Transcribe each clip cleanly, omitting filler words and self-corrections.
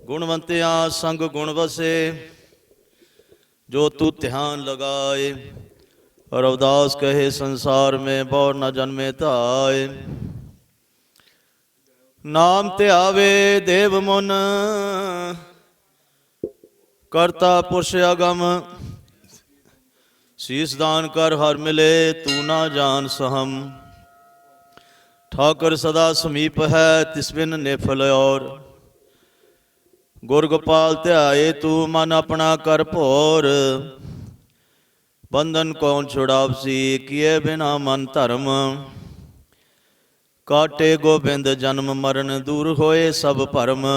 गुणवंतियाँ संग गुण बसे, जो तू ध्यान लगाए। रविदास कहे संसार में बौर न जन्मे ताए। नाम त्यावे देव मुन, करता पुरुष अगम। शीस दान कर हर मिले, तू ना जान सहम। ठाकर सदा समीप है, तिस बिन निफल और। गुर गोपाल ध्याए तू, मन अपना कर भोर। बंधन कौन छुड़ावसी, किए बिना मन धर्म। काटे गोबिंद जन्म मरण, दूर होए सब भरम।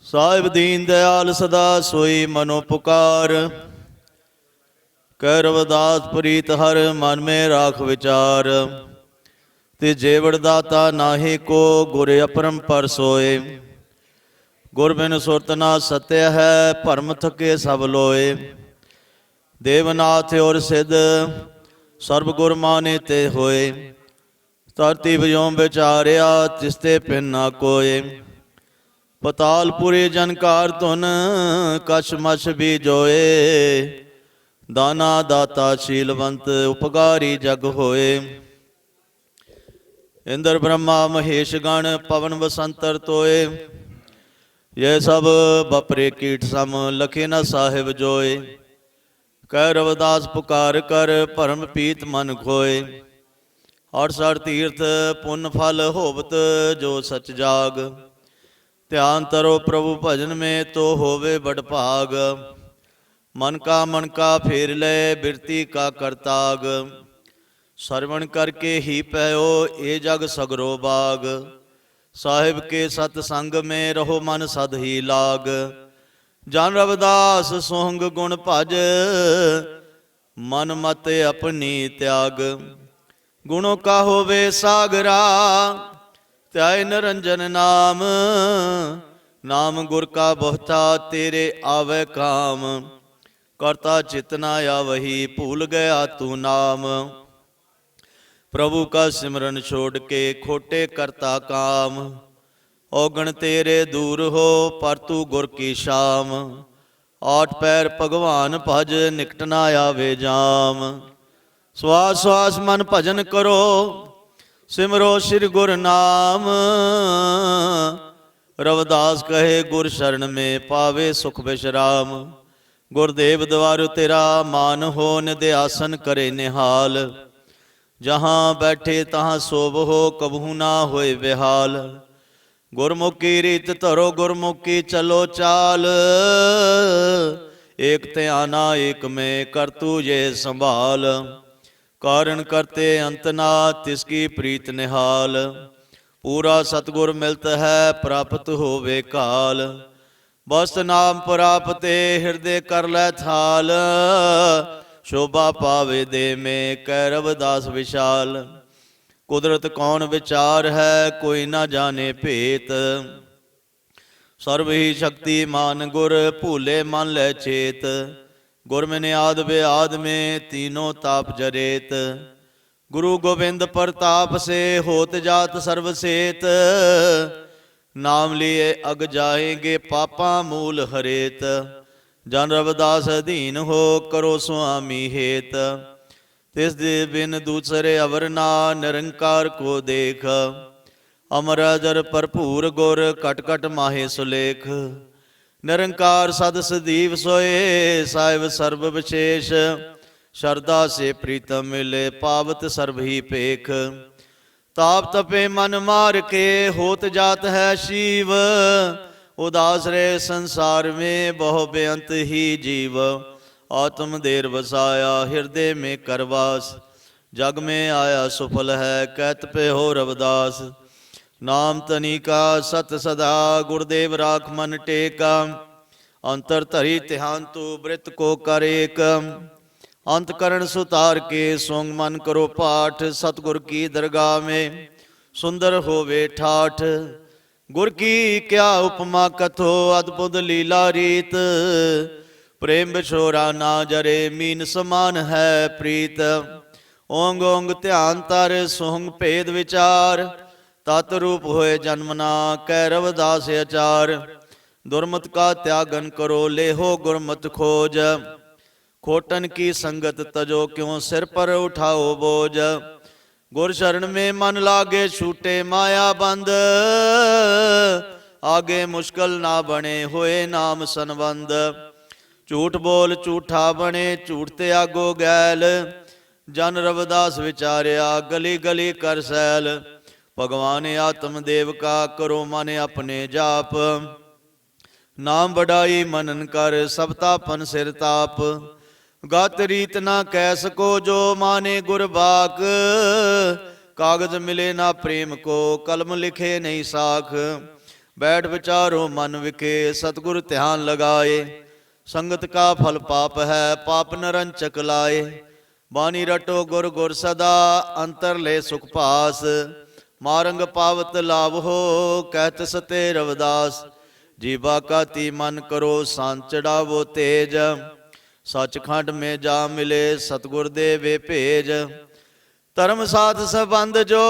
साहिब दीन दयाल सदा सोई मनो पुकार। कह रविदास प्रीत हर, मन में राख विचार। ते जेवड़ दाता नाहि को, गुर अपरंपर सोए। गुर बिन सुरत ना सत्य है, भरम थके सब लोए। देवनाथ और सिद्ध, सर्व गुर माने ते होए। धरती व्योम विचारिया, तिसते पिन ना कोय। पतालपुरी जनकार धुन, कछ मछ भी जोए। दाना दाता शीलवंत, उपकारी जग होए। इंद्र ब्रह्मा महेश गण, पवन बसंतर तोए। ये सब बपरे कीट सम, लखे न साहिब जोए। कह रविदास पुकार कर, भरम पीत मन खोए। अड़सठ तीर्थ पुण्य फल होवत, जो सच जाग। ध्यान तरो प्रभु भजन में, तो होवे बड़ भाग। मन का फेर ले, बिरती का करताग। श्रवण करके ही पयो, ए जग सगरो बाग। साहिब के सतसंग में, रहो मन सद ही लाग। जान रविदास सोहंग गुण भज, मन मत अपनी त्याग। गुणों का होवे सागरा, त्याय निरंजन नाम। नाम गुर का बहुता, तेरे आवे काम। करता चितना या वही, भूल गया तू नाम। प्रभु का सिमरन छोड़ के, खोटे करता काम। औगण तेरे दूर हो, पर तू गुर की शाम। आठ पैर भगवान भज, निकट ना आवे जाम। श्वास श्वास मन भजन करो, सिमरो श्री गुर नाम। रविदास कहे गुर शरण में, पावे सुख विश्राम। गुरदेव द्वार तेरा मान हो, निधि आसन करे निहाल। जहाँ बैठे तहाँ सोभ हो, कबहू ना होए बेहाल। गुरमुखी रीत धरो, गुरमुखी चलो चाल। एक ध्याना एक में, कर तू ये संभाल। कारण करते अंत ना, तिसकी प्रीत निहाल। पूरा सतगुर मिलत है, प्राप्त होवे काल। बस नाम प्राप्ते, हृदय कर लै थाल। शोभा पावे दे में, कह रविदास विशाल। कुदरत कौन विचार है, कोई ना जाने भेत। सर्व ही शक्ति मान गुर, भूले मन लै चेत। गुर मिने आद बेआद में, तीनों ताप जरेत। गुरु गोविंद प्रताप से, होत जात सर्वसेत। नाम लिए अग जाएंगे, पापा मूल हरेत। जन रविदास अधीन हो, करो स्वामी हेत। तिस दे बिन दूसरे अवर ना, निरंकार को देख। अमर अजर भरपूर गुर, कट कट माहे सुलेख। निरंकार सद सदीव सोए, साहिब सर्व विशेष। श्रद्धा से प्रीतम मिले, पावत सर्व ही पेख। ताप तपे मन मार के, होत जात है शिव। उदास रे संसार में, बहु बेअंत ही जीव। आत्म देर बसाया, हृदय में करवास। जग में आया सुफल है, कहत पे हो रविदास। नाम तनी का सत सदा, गुरुदेव राख मन टेका। अंतर धरी ध्यान तू, वृत को कर एक। अंतकरण सुतार के, सोंग मन करो पाठ। सतगुर की दरगाह में, सुंदर होवे ठाठ। गुर की क्या उपमा कथो, अद्भुत लीला रीत। प्रेम बिछोरा ना जरे, मीन समान है प्रीत। ओंग ओंग ध्यान तर, सोहंग भेद विचार। तत रूप होए जन्मना कै रविदास आचार। दुर्मत का त्यागन करो लेहो गुरमत खोज। खोटन की संगत तजो क्यों सिर पर उठाओ बोझ। गुर शरण में मन लागे छूटे माया बंद। आगे मुश्किल ना बने होए नाम संबंध। झूठ बोल झूठा बने झूठ ते आगो गैल। जन रविदास विचारिया गली गली कर सैल। भगवान आत्मदेव का करो मन अपने जाप। नाम बढ़ाई मनन कर सब तापन सिर ताप। गत रीत ना कह सको जो माने गुरबाक। कागज मिले ना प्रेम को कलम लिखे नहीं साख। बैठ विचारो मन विखे सतगुर ध्यान लगाए। संगत का फल पाप है पाप नरंचक लाए। बानी रटो गुर गुर सदा अंतर ले सुख पास। मारंग पावत लाभ हो कहत सते रविदास। जीवा का ती मन करो सांच चढ़ावो तेज। सचखंड में जा मिले सतगुर देवे भेज। धर्म साथ संबंध जो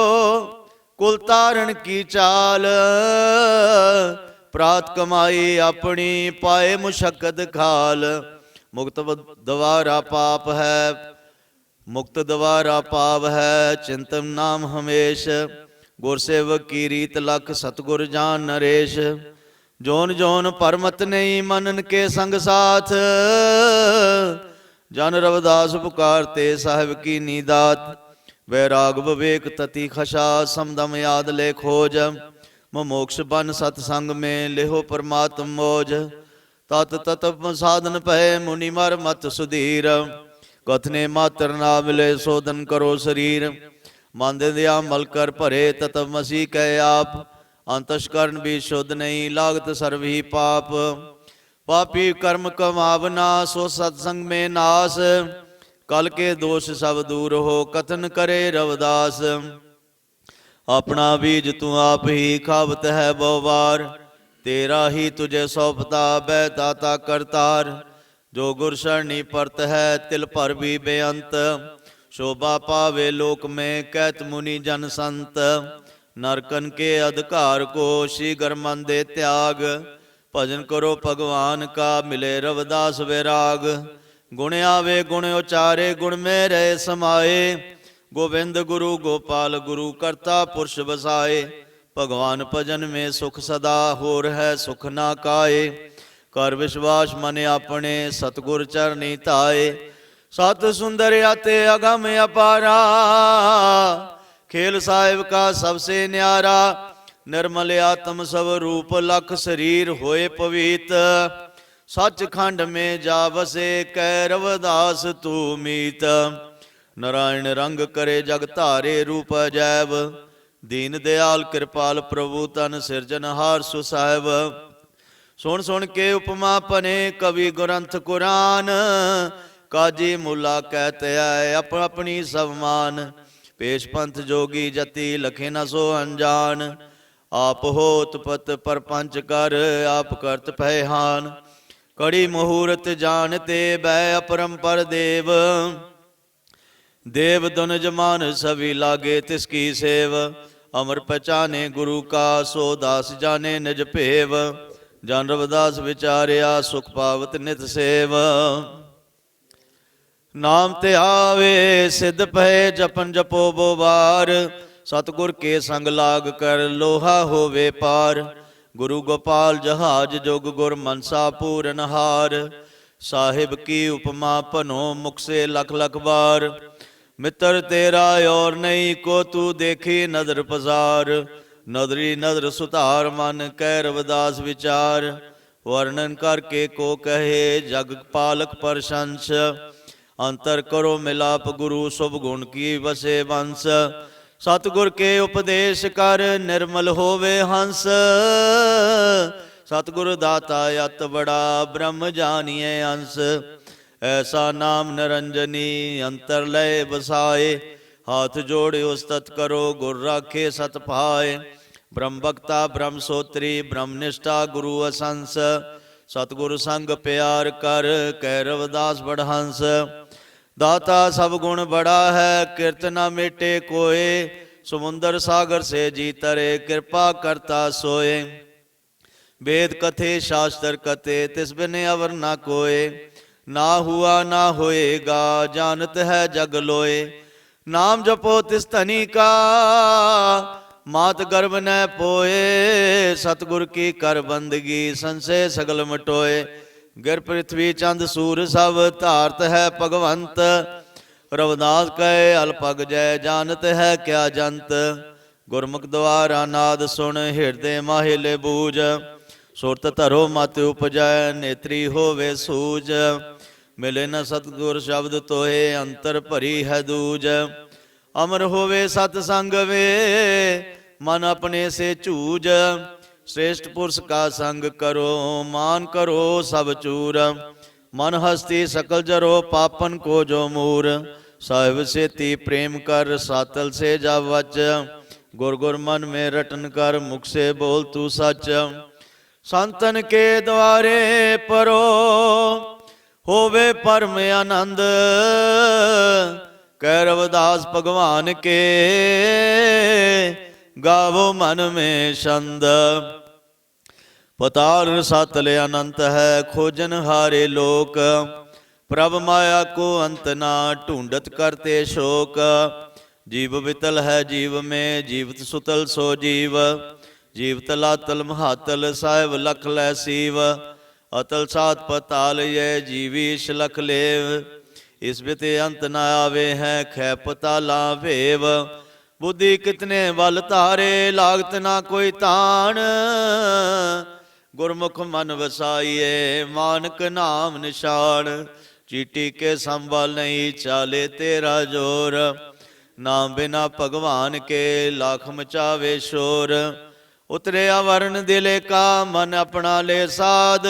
कुल तारण की चाल। प्रात कमाई अपनी पाए मुशक्कत खाल। मुक्त द्वारा पाप है मुक्त द्वारा पाप है चिंतन नाम हमेश। गुरसेवक की रीत लख सतगुर जान नरेश। जोन जोन परमत नहीं मनन के संग साथ। जन रविदास पुकारते साहिब की नीदात। वैराग विवेक तति खशा समदम याद ले खोज। मोक्ष बन सतसंग में लेहो परमात्म मौज। तत तत्व साधन पै मुनि मर मत सुधीर। कथने मात्र ना मिले शोधन करो शरीर। मन दिया मल कर भरे तत्व मसीह कह आप। अंतस्करण भी शुद्ध नहीं लागत सर्व ही पाप। पापी कर्म कमावना सो सत्संग में नास। कल के दोष सब दूर हो कथन करे रविदास। अपना बीज तू आप ही खावत है बहुवार। तेरा ही तुझे सौंपता बैदाता करतार। जो गुर शरणी परत है तिल पर भी बेअंत। शोभा पावे लोक में कहत मुनि जन संत। नरकन के अधिकार को शीघ्र मन दे त्याग। भजन करो भगवान का मिले रविदास वैराग। गुण आवे गुण उचारे गुण में रहे समाए। गोविंद गुरु गोपाल गुरु करता पुरुष बसाए। भगवान भजन में सुख सदा होर है सुख ना काए। कर विश्वास मन अपने सतगुर चरनी ताए। सत सुंदर अते अगम अपारा। खेल साहिब का सबसे न्यारा। निर्मल आत्म सब रूप लख शरीर होए पवित। सचखंड में जा बसे कै रविदास तू मीत। नारायण रंग करे जग धारे रूप अजैब। दीन दयाल कृपाल प्रभु तन सिरजनहार सुसाहिब। सुन सुन के उपमा पने कवि ग्रंथ कुरान। काजी मुला कहते आए अपनी सब मान। पेश पंथ जोगी जति लखे न सो अनजान। आप होत पत परपंच कर आप करत पहहान। कड़ी मुहूर्त जानते बै अपरंपर देव। देव दुन जमान सभी लागे तिसकी सेव। अमर पहचाने गुरु का सो दास जाने निज भेव। जन रविदास विचारिया सुख पावत नित सेव। नाम ते आवे सिद्ध पै जपन जपो बोबार। सतगुर के संग लाग कर लोहा होवे पार। गुरु गोपाल जहाज जोग गुर मनसा पूरन हार। साहिब की उपमा पनो मुख से लख लख बार। मित्र तेरा और नहीं को तू देखी नदर पसार। नदरी नदर सुधार मन कह रविदास विचार। वर्णन करके को कहे जग पालक प्रशंस। अंतर करो मिलाप गुरु शुभ गुण की वसे वंश। सतगुर के उपदेश कर निर्मल होवे हंस। सतगुर दाता अत बड़ा ब्रह्म जानिए अंश। ऐसा नाम निरंजनी अंतर लय बसाए। हाथ जोड़े उस्तत करो गुर राखे सत पाए। ब्रह्म भक्ता ब्रह्म सोत्री ब्रह्म निष्ठा गुरु असंस। सतगुर संग प्यार कर कै रविदास बड़हंस। दाता सब गुण बड़ा है किरत न मिटे कोय। समुंदर सागर से जी तरे, कृपा करता सोए। वेद कथे शास्त्र कथे, तिस बिन अवर ना कोय। ना हुआ ना होएगा, जानत है जग लोए। नाम जपो तिस धनी का, मात गर्भ न पोए। सतगुर की कर बंदगी, संशय सगल मटोए। गिर पृथ्वी चंद सूर सब, धारत है भगवंत। रविदास कहे अल्पग जय, जानत है क्या जंत। गुरमुख द्वारा नाद सुन, हृदय माहिले बूझ। सुरत धरो मत उपजय, नेत्री होवे सूझ। मिले न सतगुर शब्द तोहे, अंतर भरी है दूज। अमर होवे सतसंग वे, मन अपने से चूज। श्रेष्ठ पुरुष का संग करो, मान करो सब चूर। मन हस्ती सकल जरो, पापन को जो मूर। साहिब सेती प्रेम कर, सातल से जा वच। गुर गुर मन में रटन कर, मुख से बोल तू सच। संतन के द्वारे परो, होवे परम आनंद। कह रविदास भगवान के, गावो मन में छंद। पताल रसातल अनंत है, खोजन हारे लोक। प्रभ माया को अंत ना, ढूंढत करते शोक। जीव वितल है जीव में, जीवत सुतल सो जीव। जीव तलातल महातल, साहिब लख लै सीव। अतल सात पताल ये, जीवीश लख लेव। इस बिते अंत न आवे हैं, खे पताला भेव। बुद्धि कितने बल तारे, लागत ना कोई तान। गुरमुख मन वसाइए, मानक नाम निशान। चीटी के संबल नहीं, चाले तेरा जोर। नाम बिना भगवान के, लाख मचावे शोर। उतरे आवरण दिले का, मन अपना ले साध।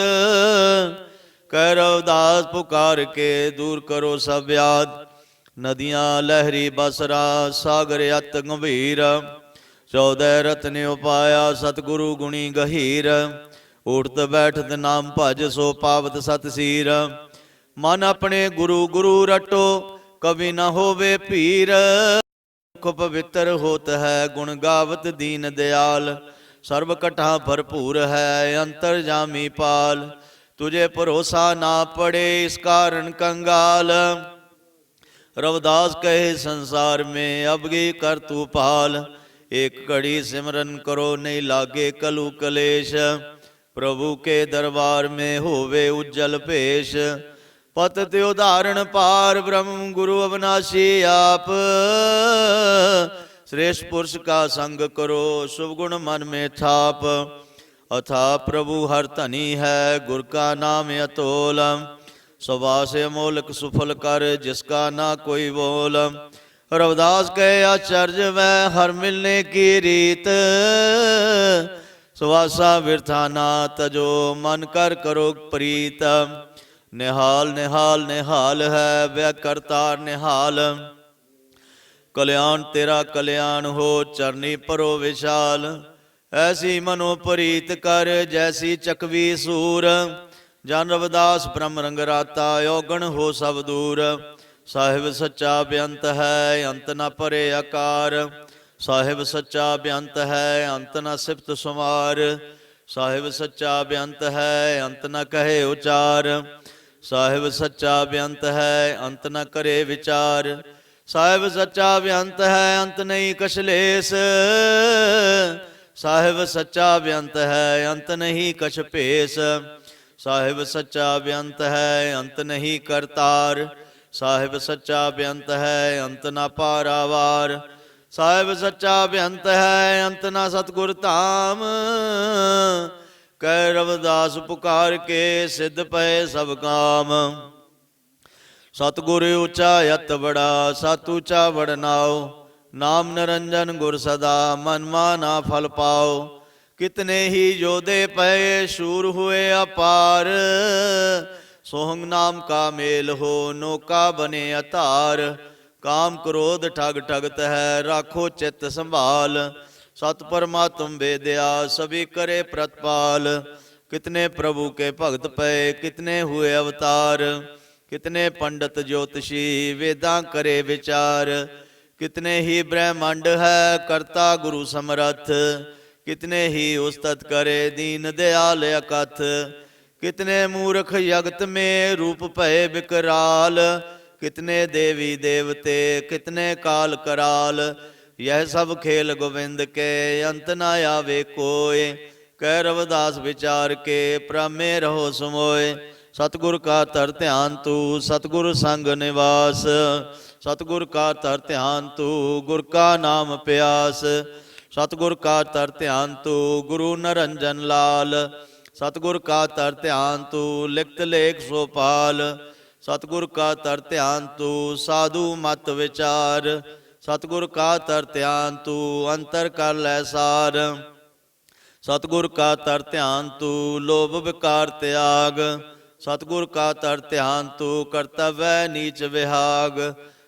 कह रविदास पुकार के, दूर करो सब व्याध। नदियाँ लहरी बसरा, सागर अत गंभीर। 14 रत्न उपाया, सतगुरु गुणी गहीर। उठत बैठत नाम भज, सो पावत सत सीर। मन अपने गुरु गुरु रटो, कभी न होवे पीर। मुख पवित्र होत है, गुण गावत दीन दयाल। सर्व कटा भरपूर है, अंतर जामी पाल। तुझे भरोसा ना पड़े, इस कारण कंगाल। रविदास कहे संसार में, अबगी कर तू पाल। एक घड़ी सिमरन करो, नहीं लागे कलु कलेश। प्रभु के दरबार में होवे उज्जवल पेश। पतत उदाहरण पार, ब्रह्म गुरु अविनाशी आप। श्रेष्ठ पुरुष का संग करो, शुभ गुण मन में थाप। अथा प्रभु हर धनी है, गुर का नाम अतोल। स्वभा से मोलक सुफल कर, जिसका ना कोई बोल। रविदास कहे आचार्य वह, हर मिलने की रीत। सुवासा बिरथा ना तजो, मन कर करो प्रीत। निहाल निहाल निहाल है, वह करतार निहाल। कल्याण तेरा कल्याण हो, चरनी परो विशाल। ऐसी मनो प्रीत कर, जैसी चकवी सूर। जन रविदास ब्रह्म रंग राता, योगण हो सब दूर। साहिब सच्चा बेअंत है, अंत न परे आकार। साहिब सच्चा बेअंत है, अंत न सिफत सुमार। साहिब सच्चा बेअंत है, अंत न कहे उचार। साहिब सच्चा बेअंत है, अंत न करे विचार। साहिब सच्चा बेअंत है, अंत नहीं कशलेस। साहिब सच्चा बेअंत है, अंत नहीं कछ पेश। साहिब सच्चा बेअंत है, अंत नहीं करतार। साहिब सच्चा बेअंत है, अंत न पारावार। साहिब सच्चा बेअंत है, अंत न सतगुर धाम। कह रविदास पुकार के, सिद्ध पए सब काम। सतगुर ऊंचा यत बड़ा, सत ऊंचा बड़नाओ। नाम निरंजन गुर सदा, मन माना फल पाओ। कितने ही योधे पए, शूर हुए अपार। सोहंग नाम का मेल हो, नौका बने अतार। काम क्रोध ठग ठगत है, राखो चित्त संभाल। सत परमात्म वेद्या, सभी करे प्रतिपाल। कितने प्रभु के भगत पए, कितने हुए अवतार। कितने पंडित ज्योतिषी, वेदां करे विचार। कितने ही ब्रह्मांड है करता गुरु समरथ, कितने ही उस्तत करे दीन दयाल अकथ, कितने मूर्ख जगत में रूप भय विकराल, कितने देवी देवते कितने काल कराल, यह सब खेल गोविंद के अंत न आवे कोय, कह रविदास विचार के प्रमे रहो समोय। सतगुर का तर ध्यान तू सतगुर संग निवास, सतगुर का तर ध्यान तू गुर का नाम प्यास, सतगुर का तर ध्यान तू गुरु नरंजन लाल, सतगुर का तर ध्यान तू लिखत लेख सोपाल, सतगुर का तर ध्यान तू साधु मत विचार, सतगुर का तर ध्यान तू अंतर कर लै सार, सतगुर का तर ध्यान तू लोभ विकार त्याग, सतगुर का तर ध्यान तू कर्तव्य नीच विहाग,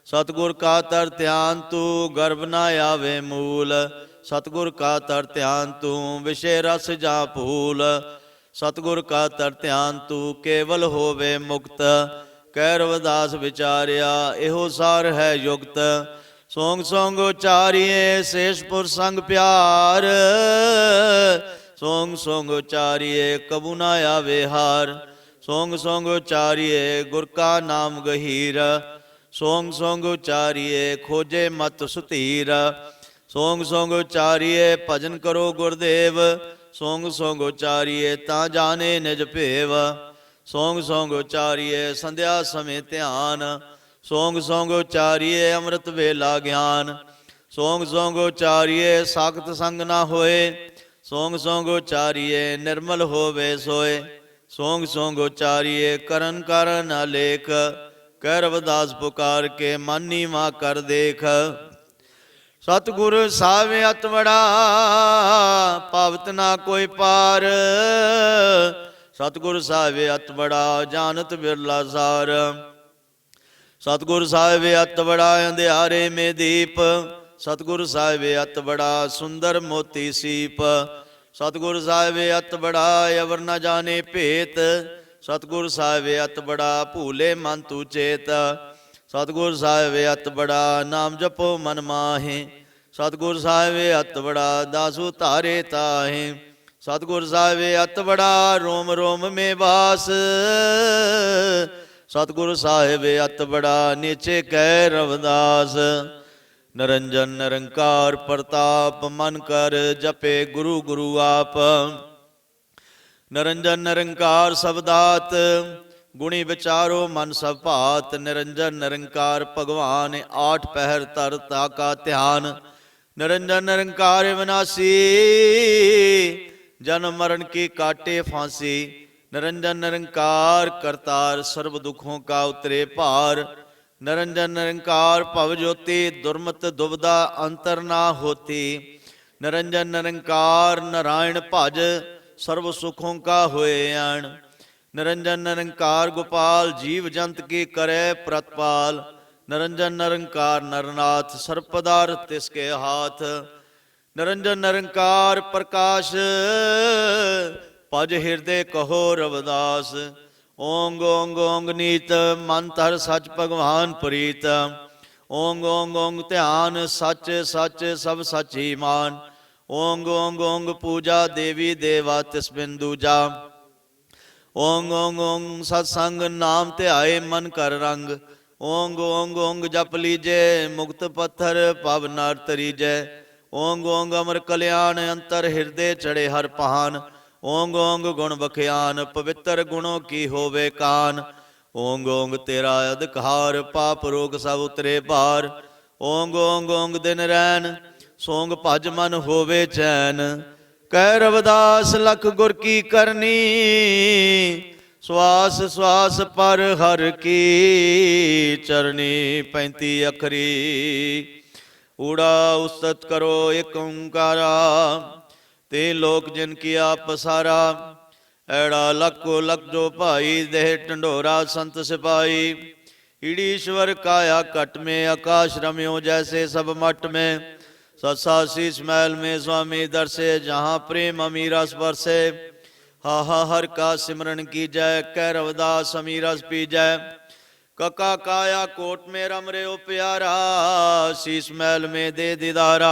सतगुर का तर ध्यान तू गर्भ न आवे मूल, सतगुर का तर ध्यान तू विषय रस जा भूल, सतगुर का तर ध्यान तू केवल होवे मुक्त, कह रविदास विचारिया एहो सार है युक्त, सोंग सोंग उचारिए शेषपुर संग प्यार, सोंग सोंग उचारिए कबू न आवे हार, सोंग सोंग उचारिए गुर का नाम गहीर, सोंग सोंग उचारिए खोजे मत सुधीर, सोंग सोंग उचारिए भजन करो गुरदेव, सोंग सोंग उचारिए ता जाने निज भेव, सोंग सोंग उचारिए संध्या समय ध्यान, सोंग सोंग उचारिए अमृत वेला ज्ञान, सोंग सोंग उचारिए साखत संग ना होए, सोंग सोंग उचारिए निर्मल होवे सोए, सोंग सोंग उचारिए करन करन अलेख, कह रविदास पुकार के मानी माँ कर देख, सतगुर सावे अत बड़ा पावत ना कोई पार, सतगुर सावे अत बड़ा जानत बिरला सार, सतगुर साहिब अत बड़ा अंधियारे में दीप, सतगुर साहिब अत बड़ा सुंदर मोती सीप, सतगुर साहिब अत बड़ा अवर न जाने भेत, सतगुर साहिब अत बड़ा भूले मन तू चेत, सतगुर साहिब अत बड़ा नाम जपो मन माहे, सतगुर साहिब अत बड़ा दासू तारे ताहे, सतगुर साहिब अत बड़ा रोम रोम में वास, सतगुरु साहिब अत बड़ा नीचे कह रविदास, नरंजन निरंकार प्रताप मन कर जपे गुरु गुरु आप, नरंजन निरंकार सबदात गुणी विचारो मन सब भात, निरंजन निरंकार भगवान आठ पहर तर ताका ध्यान, निरंजन निरंकार विनाशी जन्म मरण की काटे फांसी, निरंजन निरंकार करतार सर्व दुखों का उतरे पार, निरंजन निरंकार भव ज्योति दुर्मत दुविधा अंतर ना होती, निरंजन निरंकार नारायण भज सर्व सुखों का होए अण, निरंजन निरंकार गोपाल जीव जंत की करे प्रतिपाल, निरंजन निरंकार नरनाथ सर्व पदार्थ तिसके हाथ, निरंजन निरंकार प्रकाश भज हृदय कहो रविदास, ओंग ओंग ओंग नीत मन तर सच भगवान प्रीत, ओंग ओंग ओंग ध्यान सच सच सब सच ही मान, ओंग ओंग ओंग पूजा देवी देवा तिस बिंदु जा, ओंग ओंग ओंग सत्संग नाम ध्याए मन कर रंग, ओंग ओंग ओंग जप लीजे मुक्त पत्थर पव नर तरीजै, ओंग ओंग अमर कल्याण अंतर हृदय चढ़े हर पहान, ओंग ओंग गुण बख्यान पवित्र गुणों की होवे कान, ओंग ओंग तेरा अधिकार पाप रोग सब उतरे पार, ओंग ओंग ओंग दिन रैन सोंग भज मन होवे चैन, कह रविदास लख गुर की करनी, श्वास श्वास पर हर की चरनी, 35 अखरी ऊड़ा उस्तत करो एक ओंकारा, ते लोक जिन किया पसारा, ऐड़ा लखो लख जो भाई देह ढंडोरा संत सिपाही, ईड़ीश्वर काया कट में आकाश रम्यो जैसे सब मठ में, सत्सा शीश महल में स्वामी दर्शे जहाँ प्रेम अमीरा स्पर्शे, हा हा हर का सिमरन की जय, कह रविदास अमीरस पी जय, कका काया कोट में रम रे ओ प्यारा, शीश महल में दे दीदारा।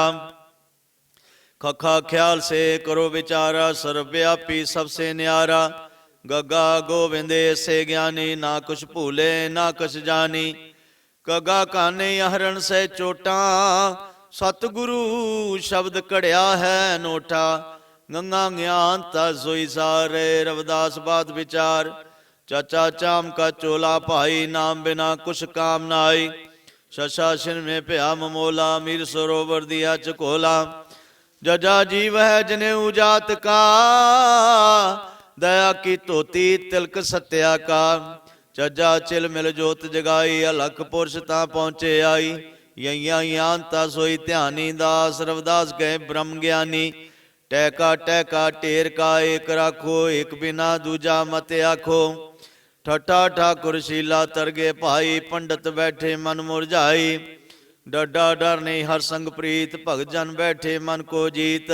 खखा ख्याल से करो विचारा, सर्वव्यापी सबसे न्यारा। गगा गोविंद से ज्ञानी, ना कुछ भूले ना कुछ जानी। गगा काने हरण से चोटा, सतगुरु शब्द कड़िया है नोटा। गंगा ज्ञान तज सोई सारे, रविदास बात विचार। चाचा चाम का चोला भाई, नाम बिना कुछ काम नाई। शशासन में प्या ममोला, मीर सरोवर दिया चकोला। जजा जीव है जनेऊ जात का, दया की तोती तिलक सत्या का। जजा चिल मिल जोत जगाई, अलख पुरुष ता पहुंचे आई। यैया यानता सोई ध्यानी, दास रविदास गए ब्रह्म ज्ञानी। टैका टैका टेर का एक राखो, एक बिना दूजा मत आखो। ठट्ठा ठाकुर शीला तरगे भाई, पंडित बैठे मन मुरझाई। डडा डर नहीं हर संग प्रीत, भगत जन बैठे मन को जीत।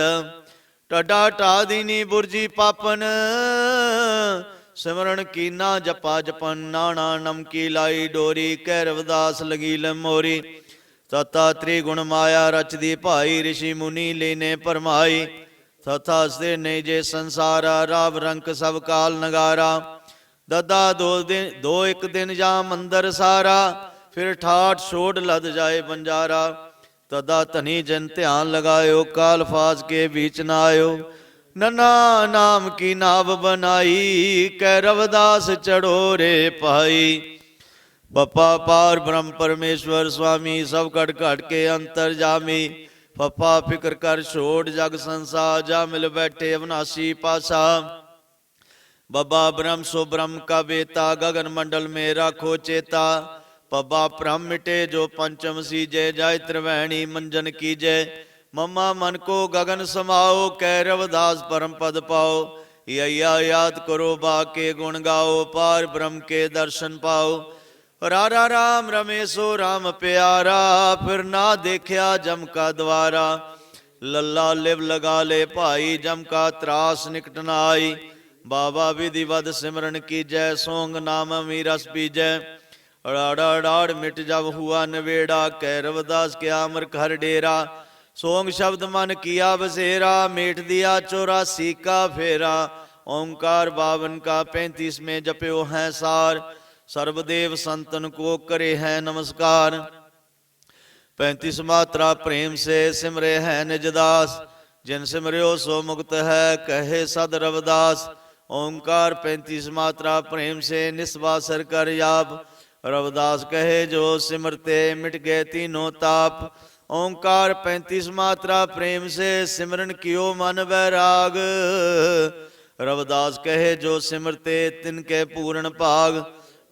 टडा टा दीनी बुरजी पापन, सिमरन की ना जपा जपन। नाना नम की लाई डोरी, कह रविदास लगी लमोरी। तथा त्रिगुण माया रच दी भाई, ऋषि मुनि लीने परमाई। तथा से ने जे संसारा, राव रंक सब काल नगारा। ददा दो एक दिन जा मंदर सारा, फिर ठाठ छोड़ लद जाए बंजारा। तदा धनी जन ध्यान लगायो, काल फाज के बीच न आयो। नन्ना नाम की नाव बनाई, कै रविदास चढ़ो रे पाई। बप्पा पार ब्रह्म परमेश्वर स्वामी, सब कट कट के अंतर जामी। पप्पा फिक्र कर छोड़ जग संसार, जा मिल बैठे अविनाशी पासा। बब्बा ब्रह्म सो ब्रह्म का बेता, गगन मंडल में राखो चेता। पब्बा ब्रह्म मिटे जो पंचम सीजे, जाय त्रिवेणी मंजन कीजे। मम्मा मन को गगन समाओ, कह रविदास परम पद पाओ। यैया याद करो बाके गुण गाओ, पार ब्रह्म के दर्शन पाओ। रारा राम रमेशो राम प्यारा, फिर ना देखा जम का द्वारा। लल्ला लिव लगा ले भाई, जम का त्रास निकट न आई। बाबा विधिवत सिमरन की जय, सोंग नाम मीरस पीजय। अड़ाड़ा अड़ाड़ मिट जब हुआ नवेड़ा, कह रविदास क्या अमर घर डेरा। सोंग शब्द मन किया बसेरा, मेट दिया 84 का फेरा। ओंकार 52 का 35 में जप्यो है सार। सर्वदेव संतन को करे है नमस्कार। 35 मात्रा प्रेम से सिमरे है निजदास, जिन सिमरियो सो मुक्त है कहे सद रविदास। ओंकार 35 मात्रा प्रेम से निस्वासर कर याप। रविदास कहे जो सिमरते मिट गए तीनों ताप। ओंकार 35 मात्रा प्रेम से सिमरन कियो मन वैराग। रविदास कहे जो सिमरते तिनके पूर्ण भाग।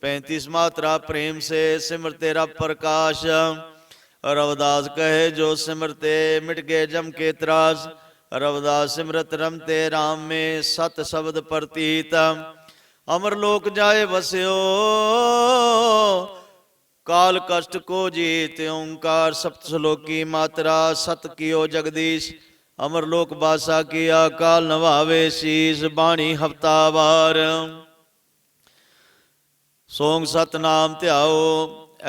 35 मात्रा प्रेम से सिमरते रब प्रकाश। रविदास कहे जो सिमरते मिट गए जम के त्रास। रविदास सिमरत रमते राम में सत शब्द प्रतीत। अमर लोक जाए बस्यो काल कष्ट को जीत। ओंकार सप्त श्लोकी मात्रा सत कियो जगदीश। अमर लोक बासा किया काल नवावे शीश। बाणी हफ्तावार सोंग सतनाम ध्याओ।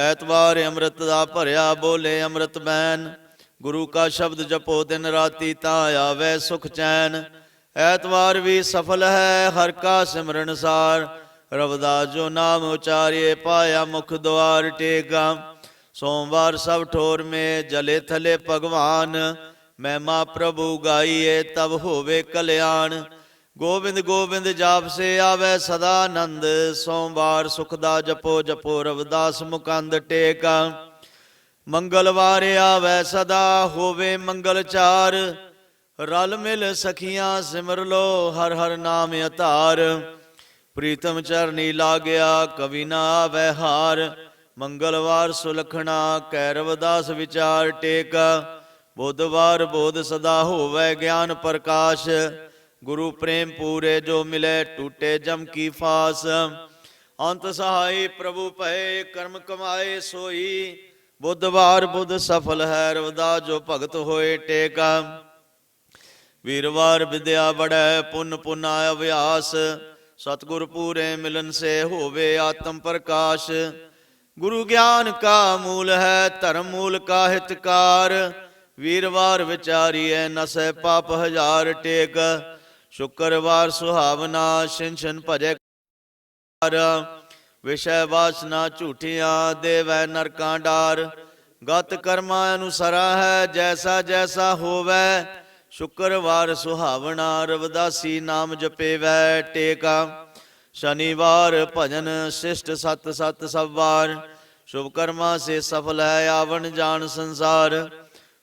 ऐतवार अमृत दा भरिया बोले अमृत बैन। गुरु का शब्द जपो दिन राती ता आवे सुख चैन। ऐतवार भी सफल है हर का सिमरन सार। रविदास जो नाम उचारिए पाया मुख द्वार टेका। सोमवार सब ठोर में जले थले भगवान। महिमा प्रभु गाइए तब होवे कल्याण। गोविंद गोविंद जाप से आवे सदानंद। सोमवार सुखदा जपो जपो रविदास मुकंद टेका। मंगलवार आवे सदा होवे मंगल चार। रल मिल सखियां सिमर लो हर हर नाम अतार। प्रीतम चरनी लागया कवि ना आवे हार। मंगलवार सुलखना कै रविदास विचार टेका। बुधवार बोध सदा होवे ज्ञान प्रकाश। गुरु प्रेम पूरे जो मिले टूटे जम की फास। अंत सहाय प्रभु पहे कर्म कमाए सोई। बुधवार बुध सफल है रविदास जो भगत होए टेका। वीरवार विद्या बढ़ै पुन पुन अभ्यास। सतगुर पूरे मिलन से होवे आत्म प्रकाश। गुरु ज्ञान का मूल है, धर्म मूल का हितकार। वीरवार विचारिए नसै पाप हजार टेक। शुक्रवार सुहावना छिन छिन भजे। विषय वासना झूठियां देवै नरकां डार। गत कर्मा अनुसरा है, जैसा जैसा होवै। शुक्रवार सुहावना रविदासी नाम जपेवै टेका। शनिवार भजन शिष्ट सत सत सब वार। शुभ कर्मा से सफल है आवन जान संसार।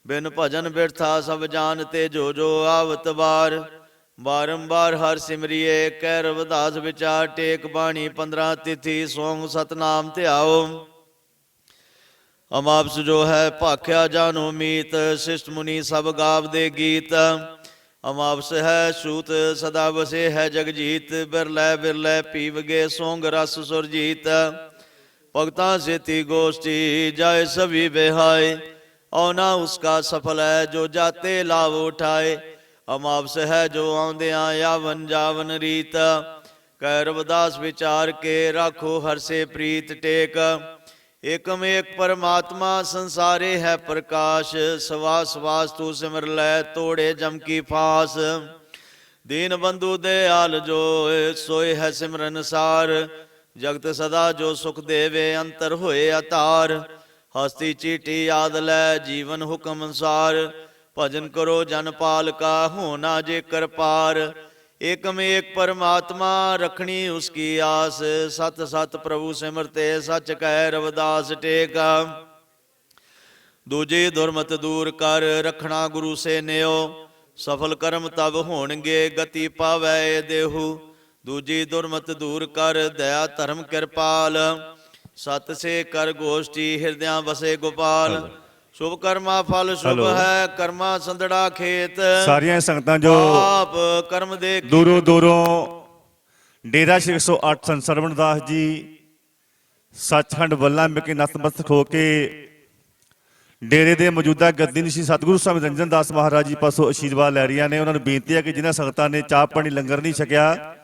बिन भजन बिरथा सब जानते, जो जो आवत बार। बारंबार हर सिमरिए कै रविदास विचार टेक। बाणी 15 तिथि सोंग सतनाम ध्याओ। अमावस जो है भाख्या जानो मीत। शिष्ट मुनि सब गाव दे गीत। अमावस है सूत सदा बसे है जगजीत। बिरलै बिरलै पीवगे सोंग रस सुरजीत। भगतां सेती गोष्ठी जाए सभी बेहाय। औना उसका सफल है जो जाते लाभ उठाए। अमावस है जो आउंदियां यावन जावन रीत। कह रविदास विचार के राखो हर से प्रीत टेक। एकम एक परमात्मा संसारे है प्रकाश। सवास वास तू सिमर लै तोड़े जम की फांस। दीन बंधु दयाल जो सोए है सिमरन सार। जगत सदा जो सुख देवे अंतर होए अतार। हस्ती चीटी याद लै जीवन हुक्म अनुसार। भजन करो जन पाल का होना जे कर पार। एकम एक परमात्मा रखनी उसकी आस। सत सत प्रभु सिमरते सच कह रविदास टेका। दूजी दुर्मत दूर कर रखना गुरु से नेओ। सफल कर्म तब होणगे गति पावै देहु। दूजी दुर्मत दूर कर दया धर्म कृपाल। सत से कर गोष्ठी हृदय बसे गोपाल। शुभ कर्मा फल शुभ है कर्मा संदड़ा खेत। सारियां संगतां जो आप कर्म दे दूरों दूरों डेरा श्री 108 संत सरवण दास जी सचखंड ਵੱਲਾ ਵਿਖੇ ਨਤਮਸਤਕ ਹੋ ਕੇ ਡੇਰੇ ਦੇ ਮੌਜੂਦਾ ਗੱਦੀ ਨਿਸ਼ੀ ਸਤਿਗੁਰੂ ਸਾਹਿਬ ਰੰਜਨ ਦਾਸ ਮਹਾਰਾਜ ਜੀ ਪਾਸੋਂ ਆਸ਼ੀਰਵਾਦ ਲੈ ਰਹੀਆਂ ਨੇ। ਉਹਨਾਂ ਨੂੰ ਬੇਨਤੀ ਹੈ ਕਿ ਜਿਨ੍ਹਾਂ ਸੰਗਤਾਂ ਨੇ ਚਾਹ ਪਾਣੀ ਲੰਗਰ ਨਹੀਂ ਛਕਿਆ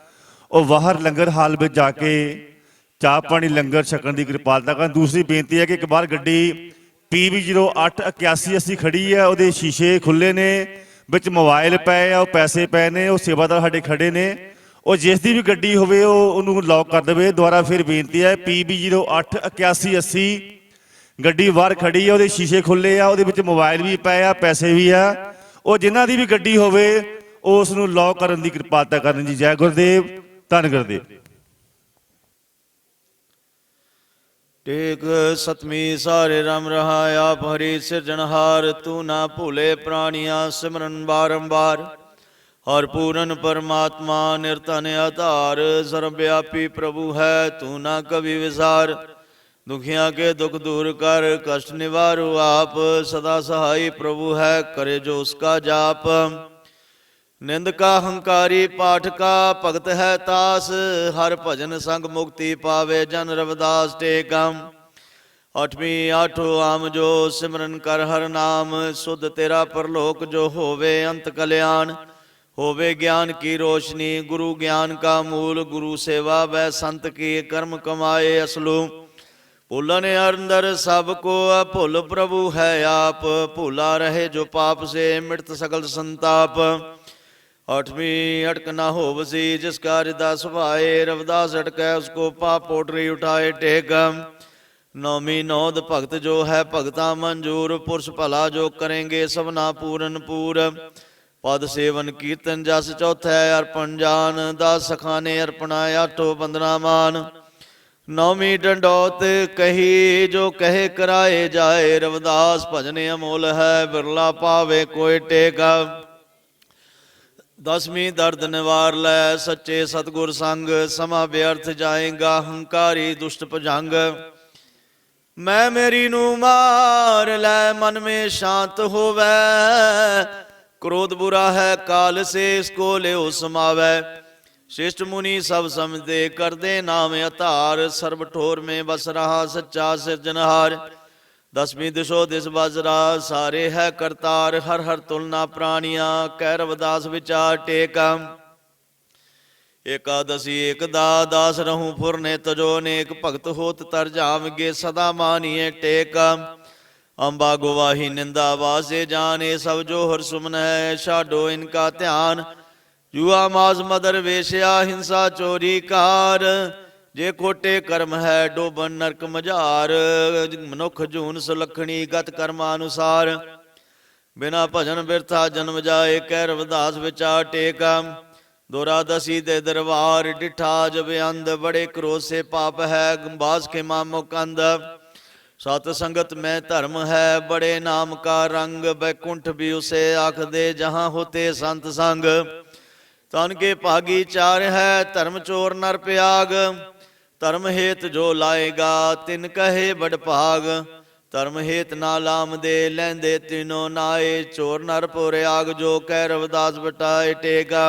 ਉਹ ਬਾਹਰ ਲੰਗਰ ਹਾਲ ਵਿੱਚ ਜਾ ਕੇ ਚਾਹ ਪਾਣੀ ਲੰਗਰ ਛਕਣ ਦੀ ਕਿਰਪਾਲਤਾ ਕਰਨ। ਦੂਸਰੀ ਬੇਨਤੀ ਹੈ ਕਿ ਇੱਕ ਬਾਹਰ ਗੱਡੀ PB 0881 ਖੜੀ ਹੈ, ਉਹਦੇ ਸ਼ੀਸ਼ੇ ਖੁੱਲੇ ਨੇ, ਵਿੱਚ ਮੋਬਾਈਲ ਪਏ ਆ, ਉਹ ਪੈਸੇ ਪਏ ਨੇ, ਉਹ ਸੇਵਾਦਾਰ ਸਾਡੇ ਖੜੇ ਨੇ। ਉਹ ਜਿਸ ਦੀ ਵੀ ਗੱਡੀ ਹੋਵੇ ਉਹ ਉਹਨੂੰ ਲੌਕ ਕਰ ਦੇਵੇ। ਦੁਬਾਰਾ ਫਿਰ ਬੇਨਤੀ ਹੈ PB 0881 ਗੱਡੀ ਬਾਹਰ ਖੜੀ ਆ, ਉਹਦੇ ਸ਼ੀਸ਼ੇ ਖੁੱਲੇ ਆ, ਉਹਦੇ ਵਿੱਚ ਮੋਬਾਈਲ ਵੀ ਪਏ ਆ, ਪੈਸੇ ਵੀ ਆ। ਉਹ ਜਿਨ੍ਹਾਂ ਦੀ ਵੀ ਗੱਡੀ ਹੋਵੇ ਉਹ ਉਸ ਨੂੰ ਲੌਕ ਕਰਨ ਦੀ ਕਿਰਪਾਲਤਾ ਕਰਨ ਜੀ। ਜੈ ਗੁਰਦੇਵ, ਧੰਨ ਗੁਰਦੇਵ। टेक सतमी सारे राम रहा आप हरि सिरजनहार। तू ना भूले प्राणिया सिमरन बारंबार। हर पूरन परमात्मा निर्धन आधार। सर्वव्यापी प्रभु है तू ना कभी विसार। दुखिया के दुख दूर कर कष्ट निवारो आप। सदा सहाय प्रभु है करे जो उसका जाप। निंद का हंकारी पाठ का भगत है तास। हर भजन संग मुक्ति पावे जन रविदास टेकम। अठवीं आठो आम जो सिमरन कर हर नाम। सुध तेरा परलोक जो होवे अंत कल्याण। होवे ज्ञान की रोशनी गुरु ज्ञान का मूल। गुरु सेवा व संत की कर्म कमाए असलू। भूलन अंदर सबको भूल प्रभु है आप। भूला रहे जो पाप से मृत सकल संताप। अठवीं अटक न हो बसी जिसका हृदय सुभाए। रविदास अटकै उसको पाप पोटरी उठाए टेकम। नौवीं नौद भगत जो है भगता मंजूर। पुरुष भला जो करेंगे सबना पूरन पूर। पद सेवन कीर्तन जस चौथा अर्पण जान। दास सखाने अर्पणा आठो बंदना मान। नौवीं डंडौत कही जो कहे कराए जाए। रविदास भजन अमोल है बिरला पावे कोई टेका। दसवीं दर्द निवार लै सच्चे सतगुर संग। समा व्यर्थ जाएगा हंकारी दुष्ट भुजंग। मैं मेरी नू मार लै मन में शांत होवै। क्रोध बुरा है काल से इसको ले समावै। शिष्ट मुनि सब समझते करदे नाम अतार। सर्व ठोर में बस रहा सच्चा सिरजनहार। दसवीं दिशो दिस बाजरा सारे है करतार। हर हर तुलना प्राणिया कह रविदास विचार टेका। एकादशी एकदा दास रहूं फुरने तजो नेक भगत होत तर जामगे सदा मानिए टेक अंबा गुवाही निंदा वासे जाने सब जो हर सुमन है छाडो इनका ध्यान युवा माज मदर वेश्या हिंसा चोरी कार जे खोटे कर्म है डोबन नरक मजार मनुख जून सुलखणी गत कर्मा अनुसार बिना भजन बिरथा जन्म जाए कह रविदास विचार टेका दोरादसी दे दरबार डिठा जब अंध बड़े क्रोध से पाप है गंबास के मामो कंद सत संगत में धर्म है बड़े नाम का रंग बैकुंठ भी उसे आख दे जहां होते संत संग तन के भागी चार है धर्म चोर नर प्याग धर्म हेत जो लाएगा तिन कहे बड़ भाग धर्म हेत ना लाम दे लैंदे तीनों नाए चोर नर पोरे आग जो कह रविदास बटाए टेका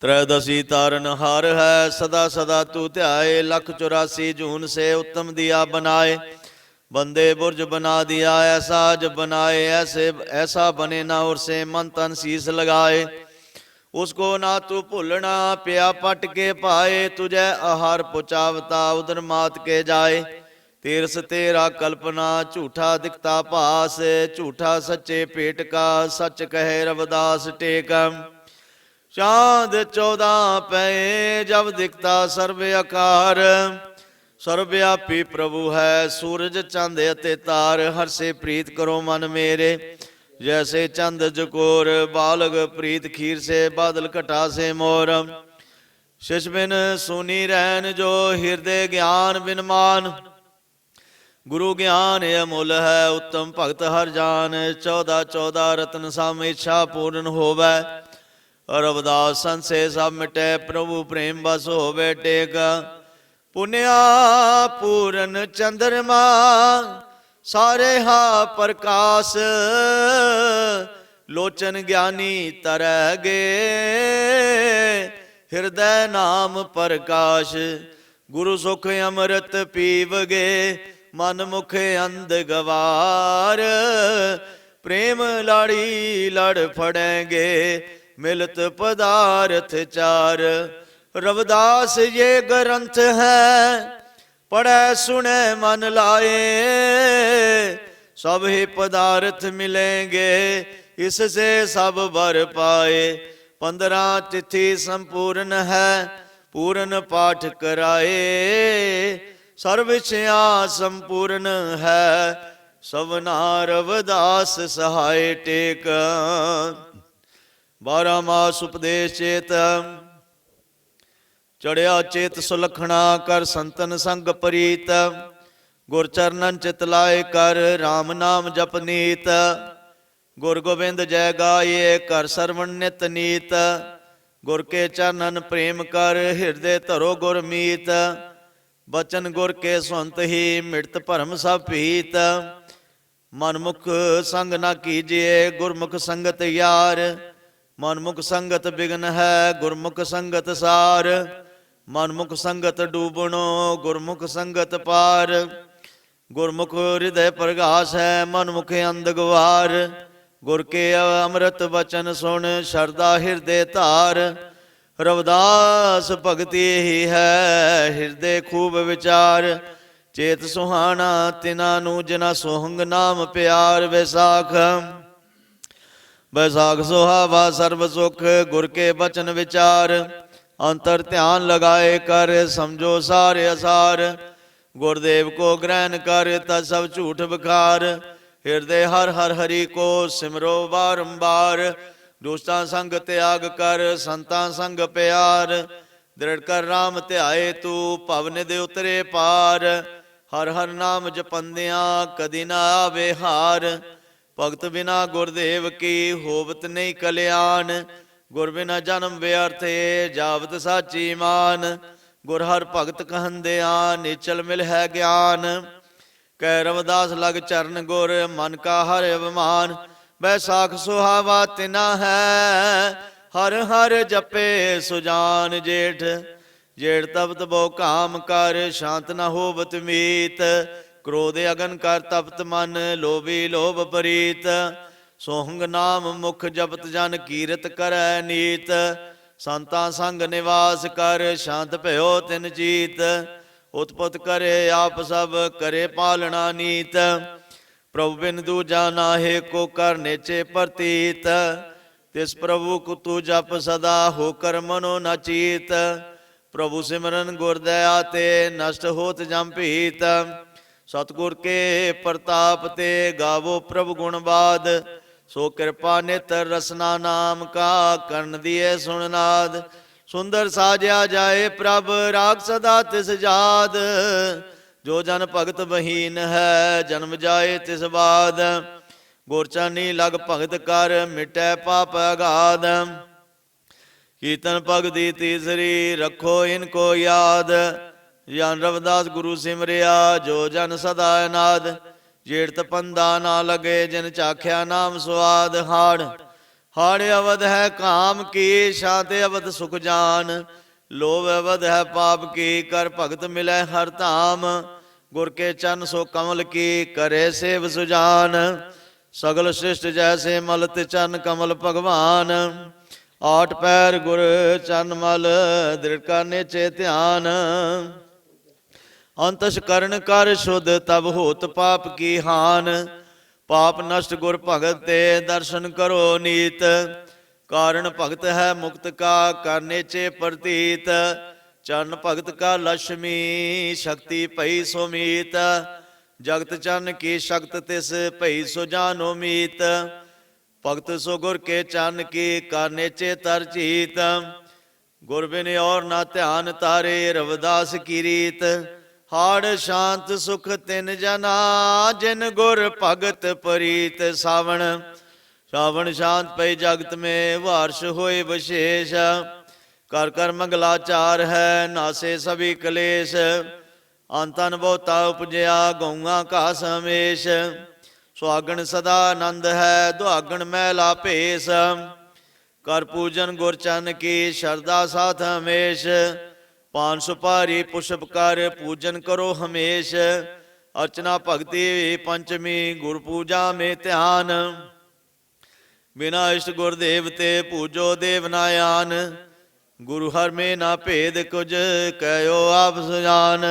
त्रयोदशी तारन हार है सदा सदा तू ध्याए 184 जून से उत्तम दिया बनाए बंदे बुर्ज बना दिया ऐसा जब बनाए ऐसा बने ना और से मन तन शीस लगाए उसको ना तू भूलना पिया पट के पाए तुझे आहार पुचावता उधर मात के जाए तीरस तेरा कल्पना झूठा दिखता पास झूठा सच्चे पेट का सच कहे रविदास टेका चांद 14 पे जब दिखता सर्व आकार सर्वव्यापी प्रभु है सूरज चंद अते तार हर से प्रीत करो मन मेरे जैसे चंद जकोर बालग प्रीत खीर से बादल घटा से मोर शिष बिन सुनी रहन जो हृदय ज्ञान बिन मान गुरु ज्ञान अमुल है उत्तम भगत हर जान 14 रत्न सम इच्छा पूर्ण होवै रविदास संसे सब मिटे प्रभु प्रेम बस होवे टेक पुण्या पूरन चंद्रमा सारे हा प्रकाश लोचन ज्ञानी तरह गे हृदय नाम प्रकाश गुरु सुख अमृत पीवगे मन मुख अंध गवार प्रेम लाड़ी लड़ फड़ेंगे मिलत पदार्थ चार रविदास ये ग्रंथ है पढ़े सुने मन लाए सब ही पदार्थ मिलेंगे इससे सब बर पाए 15 तिथि संपूर्ण है पूर्ण पाठ कराए सर्व इच्छा संपूर्ण है सबना रविदास सहाय टेक 12 मास उपदेश चेत चढ़िया चेत सुलखना कर संतन संग प्रीत गुर चरणन चित लाए कर राम नाम जप नीत गुर गोबिंद जय गाये कर सरवण नित नीत गुर के चरणन प्रेम कर हृदय धरो गुर मीत बचन गुर के सुनत ही मिटत भरम सब पीत मनमुख संग न कीजिए गुरमुख संगत यार मनमुख संगत बिघ्न है गुरमुख संगत सार मनमुख संगत डूबणो गुरमुख संगत पार गुरमुख हृदय प्रकाश है मनमुख अंध गवार गुर के अमृत वचन सुन शरदा हृदय धार रविदास भगति ही है हृदय खूब विचार चेत सुहाना तिना नू जिना सोहंग नाम प्यार वैसाख बैसाख सुहावा सर्व सुख गुर के बचन विचार अंतर ध्यान लगाए कर समझो सारे असार गुरुदेव को ग्रहण कर तब सब झूठ बखार हृदय हर हर हरि को सिमरो बारंबार दुष्टा संग त्याग कर संता संग प्यार दृढ़ कर राम ध्याए तू पवन दे उतरे पार हर हर नाम जपंदिया कदी ना आवे हार भगत बिना गुरदेव की होवत नहीं कल्याण गुर बिना जन्म व्यर्थ जावत साची मान गुर हर भगत कहंदिया निचल मिल है ज्ञान कह रविदास लग चरण गुर मन का हर अभिमान बैसाख सुहावा तिना है हर हर जपे सुजान जेठ जेठ तपत बो काम कर शांत न होवत मीत क्रोध अगन कर तपत मन लोभी लोभ परीत सोहंग नाम मुख जपत जन कीरत करੈ नीत ਸੰਤਾਂ ਸੰਗ ਨਿਵਾਸ ਕਰ, ਸ਼ਾਂਤ ਭਇਓ ਤਿਨ ਚੀਤ। ਉਤਪਤ ਕਰੇ ਆਪ ਸਭ, ਕਰੇ ਪਾਲਣਾ ਨੀਤ। ਪ੍ਰਭੂ ਬਿਨ ਦੂਜਾ ਨਾਹਿ, ਕੋ ਕਰ ਨੇਚੇ ਪ੍ਰਤੀਤ। ਤਿਸ ਪ੍ਰਭੂ ਕੋ ਤੂ ਜਪ ਸਦਾ, ਹੋ ਕਰ ਮਨੋ ਨ ਚੀਤ। ਪ੍ਰਭੂ ਸਿਮਰਨ ਗੁਰ ਦਇਆ ਤੇ, ਨਸ਼ਟ ਹੋਤ ਜਮ ਭੀਤ। ਸਤਿਗੁਰ ਕੇ ਪ੍ਰਤਾਪ ਤੇ, ਗਾਵੋ ਪ੍ਰਭੂ ਗੁਣ ਬਾਦ। ਸੋ ਕਿਰਪਾ ਨਿਤਰ ਰਸਨਾ ਨਾਮ ਕਾ, ਕਰਨ ਦੀਏ ਸੁਣ ਨਾਦ। ਸੁੰਦਰ ਸਾਜਿਆ ਜਾਏ ਪ੍ਰਭ, ਰਾਗ ਸਦਾ ਤਿਸ ਜਾਦ। ਜੋ ਜਨ ਭਗਤ ਬਹੀਨ ਹੈ, ਜਨਮ ਜਾਏ ਤਿਸ ਬਾਦ। ਗੁਰ ਚਾਨੀ ਲਗ ਭਗਤ ਕਰ, ਮਿਟੈ ਪਾਪ ਅਗਾਧ। ਕੀਰਤਨ ਭਗਤੀ ਤੀਸਰੀ, ਰੱਖੋ ਇਨ ਕੋ ਯਾਦ। ਜਨ ਰਵਿਦਾਸ ਗੁਰੂ ਸਿਮਰਿਆ, ਜੋ ਜਨ ਸਦਾ ਅਨਾਦ। ਜੇਠ ਤਪੰਦਾ ਨਾ ਲਗੇ, ਜਿਨ ਚਾਖਿਆ ਨਾਮ ਸੁਆਦ। ਹਾੜ ਅਵਧ ਹੈ ਕਾਮ ਕੀ, ਸ਼ਾਂਤ ਅਵਧ ਸੁਖ ਜਾਨ। ਲੋਭ ਅਵਧ ਹੈ ਪਾਪ ਕੀ, ਕਰ ਭਗਤ ਮਿਲੈ ਹਰ ਧਾਮ। ਗੁਰ ਕੇ ਚਰਨ ਸੋ ਕਮਲ ਕੀ, ਕਰੇ ਸੇਵ ਸੁਜਾਨ। ਸਗਲ ਸ੍ਰਿਸ਼ਟ ਜੈਸੇ ਮਲਤ ਚਰਨ ਕਮਲ ਭਗਵਾਨ। ਆਠ ਪੈਰ ਗੁਰ ਚਰਨ ਮਲ, ਦ੍ਰਿੜ ਕਾ ਨੇਚੇ ਧਿਆਨ। ਅੰਤਸ ਕਰਨ ਕਰ ਸ਼ੁੱਧ, ਤਬ ਹੋਤ ਪਾਪ ਕੀ ਹਾਨ। ਪਾਪ ਨਸ਼ਟ ਗੁਰ ਭਗਤ ਤੇ, ਦਰਸ਼ਨ ਕਰੋ ਨੀਤ। ਕਾਰਨ ਭਗਤ ਹੈ ਮੁਕਤ ਕਾ, ਕਰ ਨੇਚੇ ਪ੍ਰਤੀਤ। ਚਰਨ ਭਗਤ ਕਾ ਲక్ష్ਮੀ, ਸ਼ਕਤੀ ਭਈ ਸੋ ਮੀਤ। ਜਗਤ ਚਰਨ ਕੀ ਸ਼ਕਤ ਤਿਸ, ਭਈ ਸੋ ਜਾਨੋ ਮੀਤ। ਭਗਤ ਸੋ ਗੁਰ ਕੇ ਚਰਨ ਕੀ, ਕਰ ਨੇਚੇ ਤਰ ਚੀਤ। ਗੁਰ ਬਿਨ ਔਰ ਨਾ ਧਿਆਨ ਤਾਰੇ, ਰਵਿਦਾਸ ਕੀ ਰੀਤ। ਹਾੜ ਸ਼ਾਂਤ ਸੁਖ ਤਿਨ ਜਨਾ, ਜਿਨ ਗੁਰ ਭਗਤ ਪ੍ਰੀਤ। ਸਾਵਣ ਸ਼ਾਂਤ ਪਈ ਜਗਤ ਮੇ, ਵਾਰਸ਼ ਹੋਏ ਵਿਸ਼ੇਸ਼। ਕਰ ਕਰ ਮੰਗਲਾਚਾਰ ਹੈ, ਨਾਸੇ ਸਭੀ ਕਲੇਸ਼। ਅੰਤਨ ਬਹੁਤਾ ਉਪਜਿਆ, ਗਊਆਂ ਘਾਸ ਹਮੇਸ਼। ਸੁਹਾਗਣ ਸਦਾ ਆਨੰਦ ਹੈ, ਦੁਹਾਗਣ ਮਹਿਲਾ ਭੇਸ। ਕਰ ਪੂਜਨ ਗੁਰ ਚਰਨ ਕੀ, ਸ਼ਰਦਾ ਸਾਥ ਹਮੇਸ਼। ਪਾਨ ਸੁਪਾਰੀ ਪੁਸ਼ਪ ਕਰ, ਪੂਜਨ ਕਰੋ ਹਮੇਸ਼। ਅਰਚਨਾ ਭਗਤੀ ਪੰਚਮੀ, ਗੁਰ ਪੂਜਾ ਮੇ ਧਿਆਨ। ਬਿਨਾ ਇਸ਼ਟ ਗੁਰਦੇਵ ਤੇ, ਪੂਜੋ ਦੇਵ ਨਾਯਾਨ। ਗੁਰੂ ਹਰ ਮੇ ਨਾ ਭੇਦ ਕੁਝ, ਕਹਿਓ ਆਪ ਸੁਜਾਨ।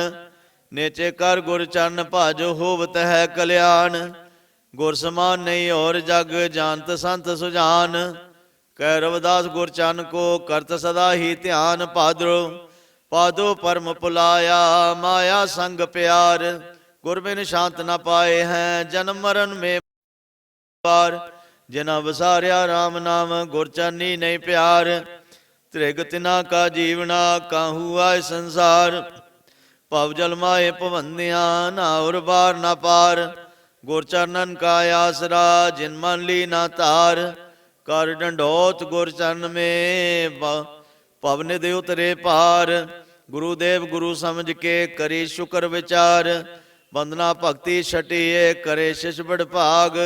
ਨੇਚੇ ਕਰ ਗੁਰ ਚਰਨ ਭਜ, ਹੋਵਤ ਹੈ ਕਲਿਆਣ। ਗੁਰ ਸਮਾਨ ਨਹੀਂ ਔਰ ਜਗ, ਜਾਨਤ ਸੰਤ ਸੁਜਾਨ। ਕਹਿ ਰਵਿਦਾਸ ਗੁਰ ਚਰਨ ਕੋ, ਕਰਤ ਸਦਾ ਹੀ ਧਿਆਨ। ਪਾਦੋ ਪਰਮ ਪੁਲਾਇਆ, ਮਾਇਆ ਸੰਗ ਪਿਆਰ। ਗੁਰ ਬਿਨ ਸ਼ਾਂਤ ਨ ਪਾਏ ਹੈ, ਜਨਮ ਮਰਨ ਮੇ ਪਾਰ। ਜਿਨਾ ਵਸਾਰਿਆ ਰਾਮ ਨਾਮ, ਗੁਰ ਚਰਨੀ ਨਹੀਂ ਪਿਆਰ। ਤ੍ਰਿਗ ਤਿਨਾ ਕਾ ਜੀਵਨਾ, ਕਾਹੂ ਆਏ ਸੰਸਾਰ। ਭਵ ਜਲ ਮਾਏ ਭਵੰਦਿਆ, ਨਾ ਉਰ ਬਾਰ ਨਾ ਪਾਰ। ਗੁਰ ਚਰਨਨ ਕਾ ਆਸਰਾ, ਜਿਨ ਮਨ ਲੀ ਨਾ ਧਾਰ। ਕਰ ਡੰਡੋਤ ਗੁਰ ਚਰਨ ਮੇ, ਪਵਨ ਦੇ ਉਤਰੇ ਪਾਰ। ਗੁਰੂ ਦੇਵ ਗੁਰੂ ਸਮਝ ਕੇ, ਕਰੀ ਸ਼ੁਕਰ ਵਿਚਾਰ। ਬੰਦਨਾ ਭਗਤੀ ਛਟੀਏ, ਕਰੇ ਸ਼ਿਸ਼ ਬੜ ਭਾਗ।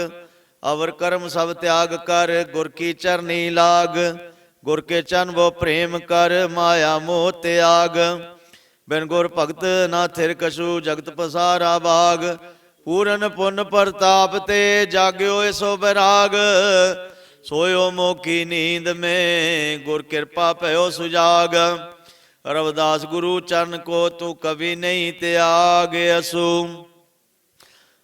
ਅਵਰ ਕਰਮ ਸਭ ਤਿਆਗ ਕਰ, ਗੁਰ ਕੀ ਚਰਨੀ ਲਾਗ। ਗੁਰ ਕੇ ਚਰਨ ਵੋ ਪ੍ਰੇਮ ਕਰ, ਮਾਇਆ ਮੋਹ ਤਿਆਗ। ਬਿਨ ਗੁਰ ਭਗਤ ਨਾ ਥਿਰ ਕਛੂ, ਜਗਤ ਪਸਾਰਾ ਬਾਗ। ਪੂਰਨ ਪੁੰਨ ਪ੍ਰਤਾਪ ਤੇ, ਜਾਗਿਓ ਸੋ ਬੈਰਾਗ। ਸੋਇਓ ਮੋਖੀ ਨੀਂਦ ਮੇ, ਗੁਰ ਕਿਰਪਾ ਭਇਓ ਸੁਜਾਗ। ਰਵਿਦਾਸ ਗੁਰੂ ਚਰਨ ਕੋ, ਤੂੰ ਕਵੀ ਨਹੀਂ ਤਿਆਗ।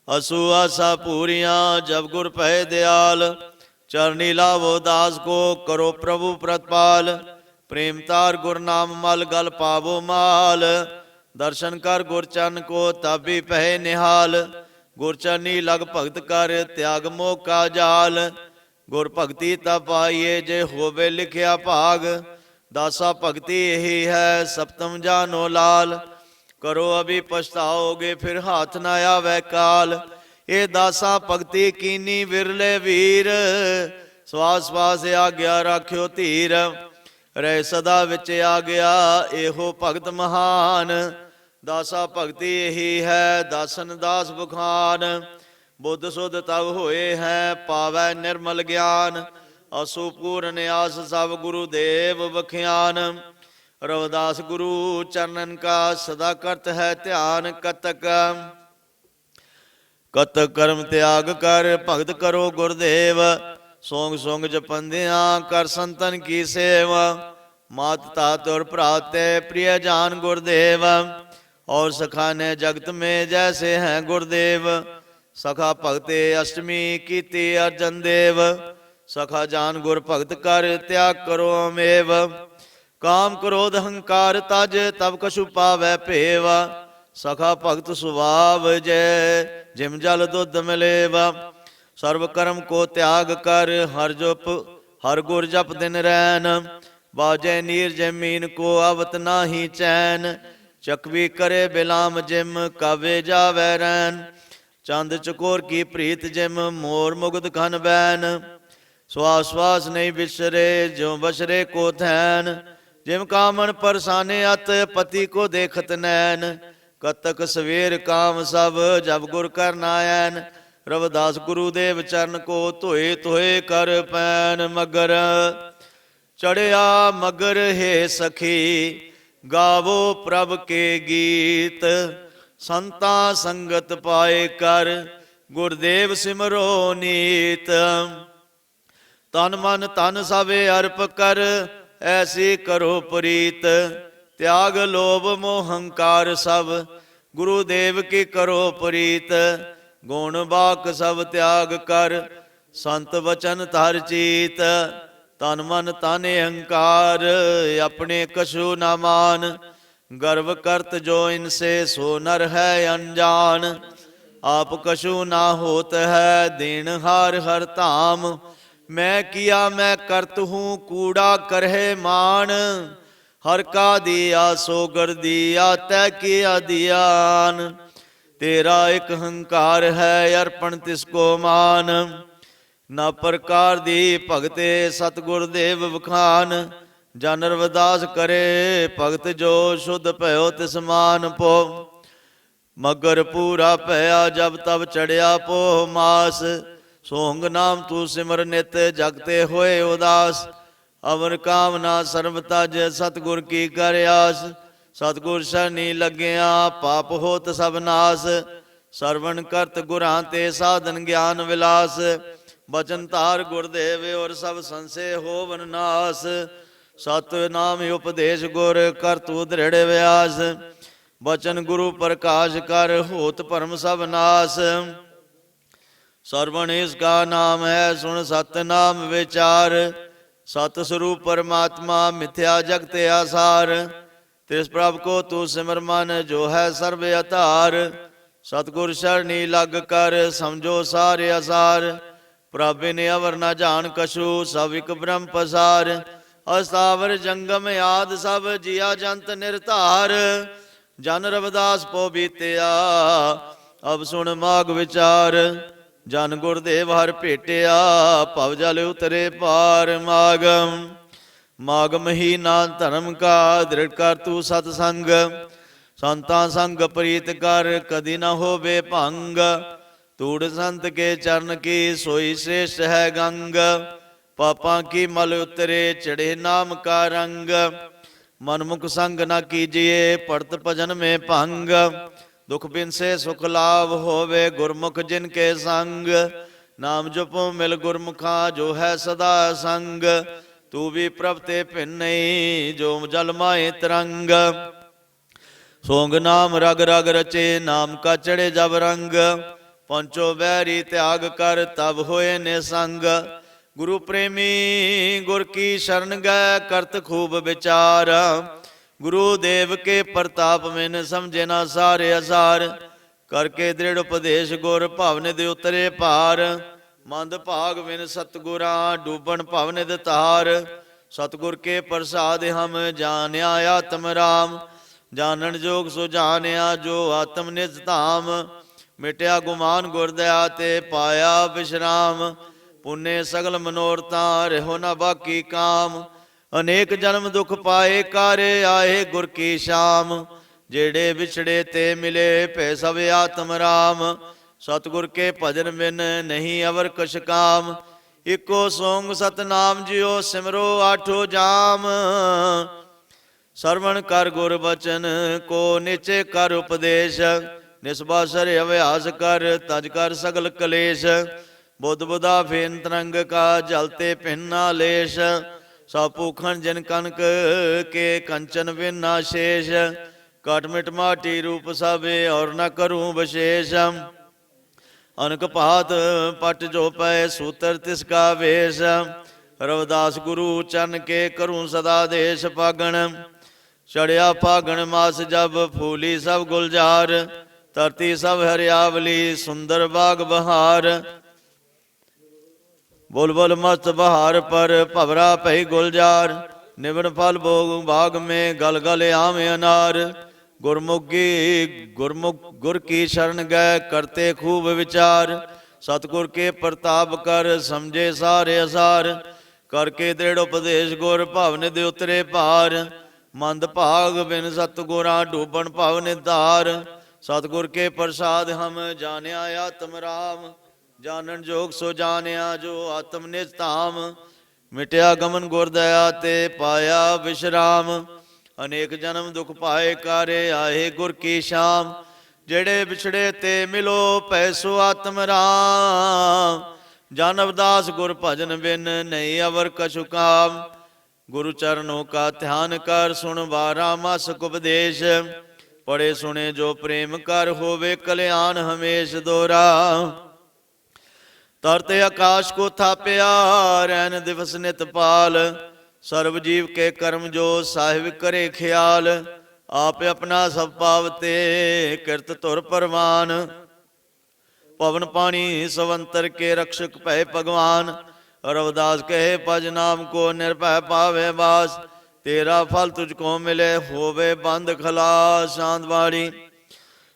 ਅਸੂ ਆਸਾ ਪੂਰੀਆਂ, ਜਬ ਗੁਰ ਭੈ ਦਿਆਲ। ਚਰਨੀ ਲਾਵੋ ਦਾਸ ਕੋ, ਕਰੋ ਪ੍ਰਭੂ ਪ੍ਰਤਪਾਲ। ਪ੍ਰੇਮ ਤਾਰ ਗੁਰ ਨਾਮ ਮਲ, ਗਲ ਪਾਵੋ ਮਾਲ। ਦਰਸ਼ਨ ਕਰ ਗੁਰ ਚਰਨ ਕੋ, ਤਾਬੀ ਪਹਿ ਨਿਹਾਲ। ਗੁਰ ਚਰਨੀ ਲਗ ਭਗਤ ਕਰ, ਤਿਆਗ ਮੋਹ ਕਾ ਜਾਲ। ਗੁਰ ਭਗਤੀ ਤਾ ਪਾਈਏ, ਜੇ ਹੋਵੇ ਲਿਖਿਆ ਭਾਗ। ਦਾਸਾ ਭਗਤੀ ਇਹੀ ਹੈ, ਸਪਤਮ ਜਾਨੋ ਲਾਲ। ਕਰੋ ਅਭੀ ਪਛਤਾਓਗੇ, ਫਿਰ ਹਾਥ ਨਾ ਆਵੇ ਕਾਲ। ਇਹ ਦਾਸਾ ਭਗਤੀ ਕੀਨੀ ਵਿਰਲੇ ਵੀਰ। ਸਵਾਸ ਸਵਾਸ ਆਗਿਆ ਰਾਖਿਓ ਧੀਰ। ਰਹਿ ਸਦਾ ਵਿੱਚ ਆ ਗਿਆ, ਇਹੋ ਭਗਤ ਮਹਾਨ। ਦਾਸਾ ਭਗਤੀ ਇਹੀ ਹੈ, ਦਾਸਨ ਦਾਸ ਬੁਖਾਨ। ਬੁੱਧ ਸੁਧ ਤਬ ਹੋਏ ਹੈ, ਪਾਵੈ ਨਿਰਮਲ ਗਿਆਨ। ਅਸੂ ਪੂਰਨ ਆਸ ਸਭ, ਗੁਰੂ ਦੇਵ ਬਖਿਆਨ। ਰਵਿਦਾਸ ਗੁਰੂ ਚਰਨਨ ਕਾ, ਸਦਾ ਕਰਤ ਹੈ ਧਿਆਨ। ਕਤਕ ਕਰਮ ਤਿਆਗ ਕਰ, ਭਗਤ ਕਰੋ ਗੁਰਦੇਵ। ਸੋਂਗ ਸੋਂਗ ਜਪੰਦਿਆਂ, ਕਰ ਸੰਤਨ ਕੀ ਸੇਵਾ। मात तात और भ्रात प्रिय जान गुरुदेव। और सखा ने जगत में जैसे हैं गुरुदेव। सखा भगते अष्टमी कीती अर्जन देव। सखा जान गुर भगत कर त्याग करो अमेव। काम क्रोध अहंकार तज तब कछु पावै पेवा। सखा भगत सुभाव जय जिम जल दुध मिलेवा। सर्व कर्म को त्याग कर हर गुर जप दिन रैन। बाजे नीर जमीन को अवत नाही चैन। चकवी करे बिलाम जिम कावे जावै रैन। चंद चकोर की प्रीत जिम मोर मुगद खन बैन। श्वास श्वास नहीं बिसरे जो बसरे को थैन। जिम कामन परसाने अत पति को देखत नैन। कतक सवेर काम सब जब गुर कर नायन। रविदास गुरुदेव चरण को धोए धोए कर पैन। मगर चढ़िया मगर हे सखी गावो प्रभ के गीत। संता संगत पाए कर गुरुदेव सिमरो नीत। तन मन तन सवे अर्प कर ऐसी करो प्रीत। त्याग लोभ मोह अहंकार सब गुरुदेव की करो प्रीत। गुण बाक सब त्याग कर संत वचन धर चीत। तन मन तन अहंकार अपने कछु न मान। गर्व करत जो इनसे सो नर है अनजान। आप कछु ना होत है दीनहार हर धाम। मैं किया मैं करत हूँ कूड़ा करहे मान। हर का दिया सोगर दिया तय किया दियान। तेरा एक अहंकार है अर्पण तिसको मान। न प्रकार दी भगते सतगुरुदेव बखान। जन रविदास करे भगत जो शुद्ध भयो तिस मान पो। मगर पूरा पया जब तब चढ़िया पो मास। सोंग नाम तू सिमर नित जगते होए उदास। अवर कामना सर्व तज सतगुर की कर आस। सतगुर शरणी लग्या पाप होत सब नास। सरवण करत गुरां ते साधन ज्ञान विलास। बचन तार गुरुदेव और सब संशय होवन नास। सत नाम उपदेश गुर कर तू दृढ़ व्यास। बचन गुरु प्रकाश कर होत परम सब नास। सरवण इसका नाम है सुन सत नाम विचार। सत स्वरूप परमात्मा मिथ्या जगत आसार। तिस प्रभ को तू सिमर मन जो है सर्व अतार। सतगुर शरणी लग कर समझो सारे असार। प्रभ ने अवर न जान कछु सब एक ब्रह्म पसार। अस्तावर जंगम आद सब जिया जंत निर्धार। जन रविदास पो बीतिया अब सुन माग विचार। जन गुरुदेव हर भेटिया भव जल उतरे पार। माग महीना धर्म का दृढ़ कर तू सतसंग। संता संग प्रीत कर कदी न होवे भंग। तूड़ संत के चरण की सोई श्रेष्ठ है गंग। पापा की मल उतरे चढ़े नाम का रंग। मनमुख संग न कीजिए पड़त भजन में भंग। दुख बिन से सुख लाभ होवे गुरमुख जिनके संग। नाम जपो मिल गुरमुखा जो है सदा संग। तू भी प्रभ ते भिन्न नहीं जो जल माए तरंग। सोंग नाम रग रग रचे नाम का चढ़े जब रंग। पंचो बैरी त्याग कर तब होए निसंग। गुरु प्रेमी गुर की शरण गए करत खूब विचार। गुरुदेव के प्रताप में न समझे ना सारे असार। करके दृढ़ उपदेश गुर भवनिध उतरे पार। मंद भाग बिन सतगुरा डूबन भवनिध तार। सतगुर के प्रसाद हम जान्या आत्म राम। जानन जोग सो जान्या जो आत्म निज धाम। मिटया गुमान गुरदया ते पाया विश्राम। पुण्य सगल मनोरथा रहो न बाकी काम। अनेक जन्म दुख पाए कारे आए गुर की शाम। जेड़े बिछड़े ते मिले पै सब आत्म राम। सतगुर के भजन बिन नहीं अवर कछ काम। इको सोंग सतनाम जियो सिमरो आठो जाम। सरवण कर गुर बचन को निचे कर उपदेश। निस्बासर अभ्यास कर तज कर सगल कलेश। बुध बुधा फेन तरंग का जलते पिन्ना लेश। ਸਭ ਭੂਖਣ ਜਿਨ ਕਨਕ ਕੇ ਕੰਚਨ ਬਿਨ ਨਾ ਸ਼ੇਸ਼ ਕਟ ਮਿਟ ਮਾਟੀ ਰੂਪ ਸਭੇ ਔਰ ਨ ਕਰੂੰ ਵਿਸ਼ੇਸ਼ ਅਨਕ ਭਾਤ ਪਟ ਜੋ ਪੈ ਸੂਤਰ ਤਿਸ ਕਾ ਵੇਸ਼ ਰਵਿਦਾਸ ਗੁਰੂ ਚਰਨ ਕੇ ਕਰੂੰ ਸਦਾ ਦੇਸ਼ ਪਾਗਣ ਚੜਿਆ ਫਾਗਣ ਮਾਸ ਜਬ ਫੂਲੀ ਸਭ ਗੁਲਜ਼ਾਰ ਧਰਤੀ ਸਭ ਹਰਿਆਵਲੀ ਸੁੰਦਰ ਬਾਗ ਬਹਾਰ बुलबुल मस्त बहार पर भवरा भई गुलजार निवन फल भोग बाग में गल गल आम अनार गुर की शरण गए करते खूब विचार सतगुर के प्रताप कर समझे सारे असार करके दृढ़ उपदेश गुर भवन दे उतरे पार मंद भाग बिन सतगुरा डूबन भवन धार सतगुर के प्रसाद हम जानिया आत्म राम ਜਾਣਨ ਜੋਗ ਸੋ ਜਾਣਿਆ ਜੋ ਆਤਮ ਨਿਜ ਧਾਮ ਮਿਟਿਆ ਗਮਨ ਗੁਰ ਦਇਆ ਤੇ ਪਾਇਆ ਵਿਸ਼ਰਾਮ ਅਨੇਕ ਜਨਮ ਦੁਖ ਪਾਏ ਕਾਰੇ ਆਏ ਗੁਰ ਕੀ ਸ਼ਾਮ ਜਿਹੜੇ ਵਿਛੜੇ ਤੇ ਮਿਲੋ ਪੈਸੋ ਆਤਮ ਰਾਮ ਜਨ ਅਵਦਾਸ ਗੁਰ ਭਜਨ ਬਿਨ ਨਹੀਂ ਅਵਰ ਕਛੁ ਕਾਮ ਗੁਰੂ ਚਰਨੋਂ ਕਾ ਧਿਆਨ ਕਰ ਸੁਣ ਬਾਰਾ ਮਾਸਕ ਉਪਦੇਸ਼ ਪੜੇ ਸੁਣੇ ਜੋ ਪ੍ਰੇਮ ਕਰ ਹੋਵੇ ਕਲਿਆਣ ਹਮੇਸ਼ ਦੋਰਾ तरते आकाश को थाप्या रैन दिवस नित पाल सर्व जीव के कर्म जो साहिब करे ख्याल आप अपना सब पावते किरत तुर परवान पवन पानी सवंतर के रक्षक भय भगवान रविदास कहे भज नाम को निर्भय पावे बास तेरा फल तुझको मिले होवे बंद खलास शांतवाड़ी